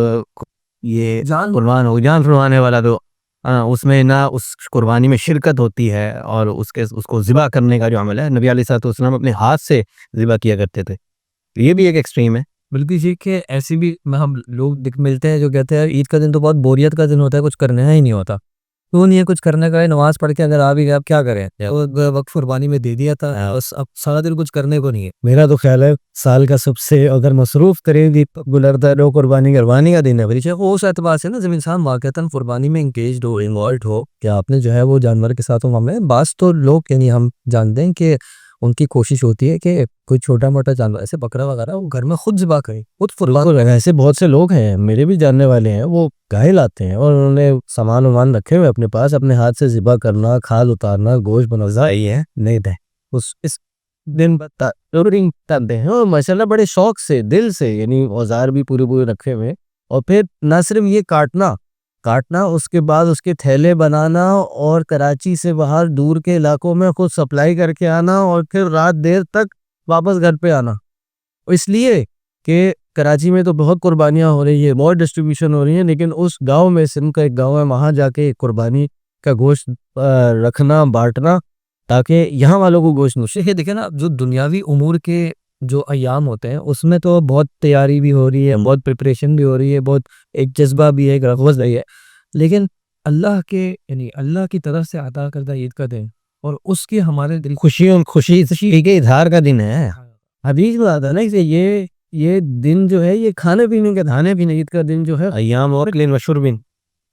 یہ قربان ہو جان قربانے والا تو اس میں نہ اس قربانی میں شرکت ہوتی ہے، اور اس کو ذبح کرنے کا جو عمل ہے، نبی علیہ الصلوۃ والسلام اپنے ہاتھ سے ذبح کیا کرتے تھے. یہ بھی ایک ایکسٹریم ہے. بلکہ یہ کہ ایسی بھی ہم لوگ ملتے ہیں جو کہتے ہیں عید کا دن تو بہت بوریت کا دن ہوتا ہے، کچھ کرنا ہی نہیں ہوتا. تو نہیں ہے کچھ کرنے کا ہے، نماز پڑھ کے اگر آ بھی گئے آپ کیا کریں، وقت قربانی میں دے دیا تھا، اب سارا دن کچھ کرنے کو نہیں ہے. میرا تو خیال ہے سال کا سب سے اگر مصروف قریبی گزرتا ہے قربانی کا دن ہے. وہ اس اعتبار سے نا جب انسان واقعتاً قربانی میں انگیجڈ ہو، انوالوڈ ہو، کہ آپ نے جو ہے وہ جانور کے ساتھ معاملے. بعض تو لوگ یعنی ہم جانتے ہیں کہ ان کی کوشش ہوتی ہے کہ کوئی چھوٹا موٹا جانور ایسے بکرا وغیرہ وہ گھر میں خود ذبح کریں، خود بالکل ایسے بہت سے لوگ ہیں میرے بھی جاننے والے ہیں، وہ گائے لاتے ہیں اور انہوں نے سامان وامان رکھے ہوئے اپنے پاس، اپنے ہاتھ سے ذبح کرنا، کھال اتارنا، گوشت بنانا یہ ہے نہیں دیں اس دن کرتے ہیں اور ماشاءاللہ بڑے شوق سے دل سے، یعنی اوزار بھی پورے رکھے ہوئے، اور پھر نہ صرف یہ کاٹنا اس کے بعد اس کے تھیلے بنانا اور کراچی سے باہر دور کے علاقوں میں خود سپلائی کر کے آنا اور پھر رات دیر تک واپس گھر پہ آنا، اس لیے کہ کراچی میں تو بہت قربانیاں ہو رہی ہیں، بہت ڈسٹریبیوشن ہو رہی ہیں، لیکن اس گاؤں میں سندھ کا ایک گاؤں ہے وہاں جا کے قربانی کا گوشت رکھنا، بانٹنا، تاکہ یہاں والوں کو گوشت نوشے۔ دیکھیں دیکھیں نا، جو دنیاوی امور کے جو ایام ہوتے ہیں اس میں تو بہت تیاری بھی ہو رہی ہے، بہت پریپریشن بھی ہو رہی ہے، بہت ایک جذبہ بھی ہے، ایک رغبت بھی ہے، لیکن اللہ کے یعنی اللہ کی طرف سے عطا کردہ عید کا دن اور اس کی ہمارے دل خوشی کے اظہار کا دن ہے۔ حدیث میں آتا ہے نا کہ یہ دن جو ہے یہ کھانے پینے کا، کھانے پینے عید کا دن جو ہے ایام اور لین وشربن،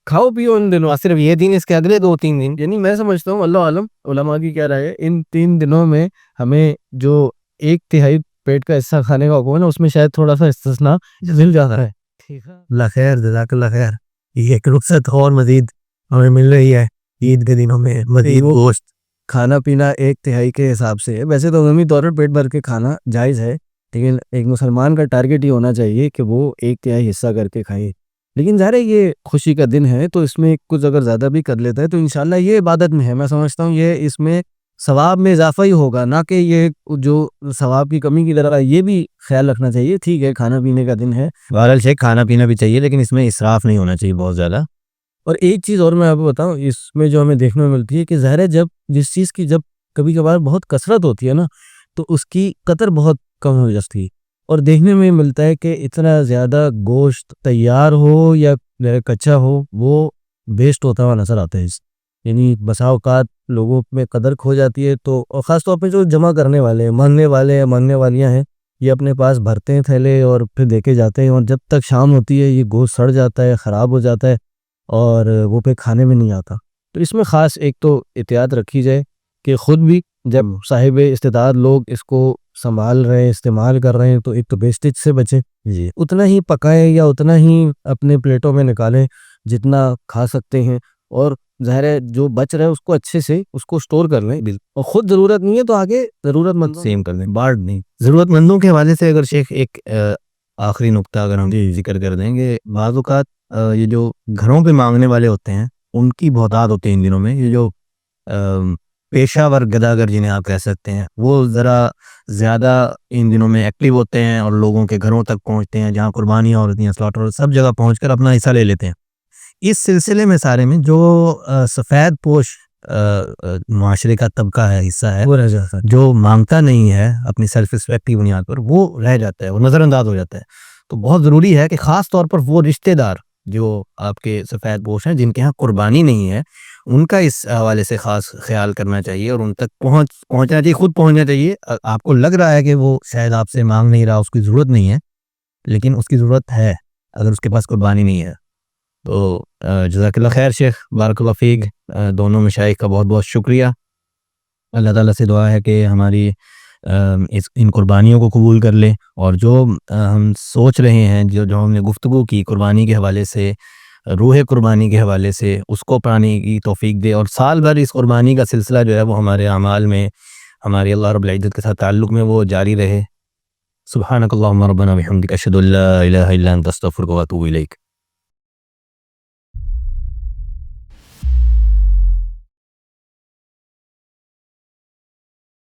کھاؤ پیو ان دنوں، صرف یہ دن، اس کے اگلے 2-3 دن، یعنی میں سمجھتا ہوں اللہ عالم علماء کی کیا رائے ہے، ان 3 دنوں میں ہمیں جو 1/3 پیٹ کا حصہ کھانے کا حکم ہے نا، اس میں شاید تھوڑا سا استثناء مل جاتا ہے۔ اللہ خیر، جزاک اللہ خیر۔ یہ ایک رخصت اور مزید ہمیں مل رہی ہے عید کے دنوں میں، مزید گوشت کھانا پینا 1/3 کے حساب سے ہے، ویسے تو عمومی طور پر پیٹ بھر کے کھانا جائز ہے، لیکن ایک مسلمان کا ٹارگٹ یہ ہونا چاہیے کہ وہ 1/3 حصہ کر کے کھائے، لیکن ظاہر ہے یہ خوشی کا دن ہے تو اس میں کچھ اگر زیادہ بھی کر لیتا ہے تو انشاءاللہ یہ عبادت میں ہے، میں سمجھتا ہوں یہ اس میں ثواب میں اضافہ ہی ہوگا، نہ کہ یہ جو ثواب کی کمی کی طرح، یہ بھی خیال رکھنا چاہیے۔ ٹھیک ہے کھانا پینے کا دن ہے، بہرحال شیخ کھانا پینا بھی چاہیے، لیکن اس میں اسراف نہیں ہونا چاہیے بہت زیادہ۔ اور ایک چیز اور میں آپ کو بتاؤں اس میں جو ہمیں دیکھنے میں ملتی ہے کہ ظاہر ہے جس چیز کی جب کبھی کبھار بہت کثرت ہوتی ہے نا تو اس کی قدر بہت کم ہو جاتی ہے، اور دیکھنے میں ملتا ہے کہ اتنا زیادہ گوشت تیار ہو یا کچا ہو وہ ویسٹ ہوتا ہوا نظر آتا ہے، یعنی بسا اوقات لوگوں میں قدر کھو جاتی ہے، تو اور خاص طور پہ جو جمع کرنے والے ہیں، مانگنے والے ہیں، مانگنے والیاں ہیں، یہ اپنے پاس بھرتے ہیں تھیلے اور پھر دے کے جاتے ہیں، اور جب تک شام ہوتی ہے یہ گوشت سڑ جاتا ہے، خراب ہو جاتا ہے اور وہ پہ کھانے میں نہیں آتا۔ تو اس میں خاص ایک تو احتیاط رکھی جائے کہ خود بھی جب صاحب استطاعت لوگ اس کو سنبھال رہے ہیں، استعمال کر رہے ہیں، تو ایک تو ویسٹیج سے بچیں، جی اتنا ہی پکائیں یا اتنا ہی اپنے پلیٹوں میں نکالیں جتنا کھا سکتے ہیں، اور ظاہر ہے جو بچ رہا ہے اس کو اچھے سے اس کو سٹور کر لیں، اور خود ضرورت نہیں ہے تو آگے ضرورت مند سیم کر دیں، بانٹ دیں۔ ضرورت مندوں کے حوالے سے اگر شیخ ایک آخری نقطہ اگر ہم ذکر کر دیں گے، بعض اوقات یہ جو گھروں پہ مانگنے والے ہوتے ہیں ان کی بہتات ہوتے ہیں ان دنوں میں، یہ جو پیشہ ور گداگر جنہیں آپ کہہ سکتے ہیں، وہ ذرا زیادہ ان دنوں میں ایکٹیو ہوتے ہیں اور لوگوں کے گھروں تک پہنچتے ہیں، جہاں قربانیاں ہوتی ہیں، سلاٹر، سب جگہ پہنچ کر اپنا حصہ لے لیتے ہیں۔ اس سلسلے میں سارے میں جو سفید پوش معاشرے کا طبقہ ہے، حصہ ہے، وہ رہ جاتا ہے۔ جو مانگتا نہیں ہے اپنی سیلف ریسپیکٹ کی بنیاد پر، وہ رہ جاتا ہے، وہ نظر انداز ہو جاتا ہے۔ تو بہت ضروری ہے کہ خاص طور پر وہ رشتہ دار جو آپ کے سفید پوش ہیں، جن کے ہاں قربانی نہیں ہے، ان کا اس حوالے سے خاص خیال کرنا چاہیے اور ان تک پہنچنا چاہیے، خود پہنچنا چاہیے۔ آپ کو لگ رہا ہے کہ وہ شاید آپ سے مانگ نہیں رہا، اس کی ضرورت نہیں ہے، لیکن اس کی ضرورت ہے اگر اس کے پاس قربانی نہیں ہے۔ تو جزاک اللہ خیر شیخ، بارک اللہ فیک، دونوں مشائخ کا بہت بہت شکریہ۔ اللہ تعالیٰ سے دعا ہے کہ ہماری ان قربانیوں کو قبول کر لے، اور جو ہم سوچ رہے ہیں، جو ہم نے گفتگو کی قربانی کے حوالے سے، روح قربانی کے حوالے سے، اس کو پانے کی توفیق دے، اور سال بھر اس قربانی کا سلسلہ جو ہے وہ ہمارے اعمال میں، ہمارے اللہ رب العزت کے ساتھ تعلق میں وہ جاری رہے۔ سبحانک اللہم ربنا بحمدک، اشہد ان لا الہ الا انت، استغفرک و اتوب الیک۔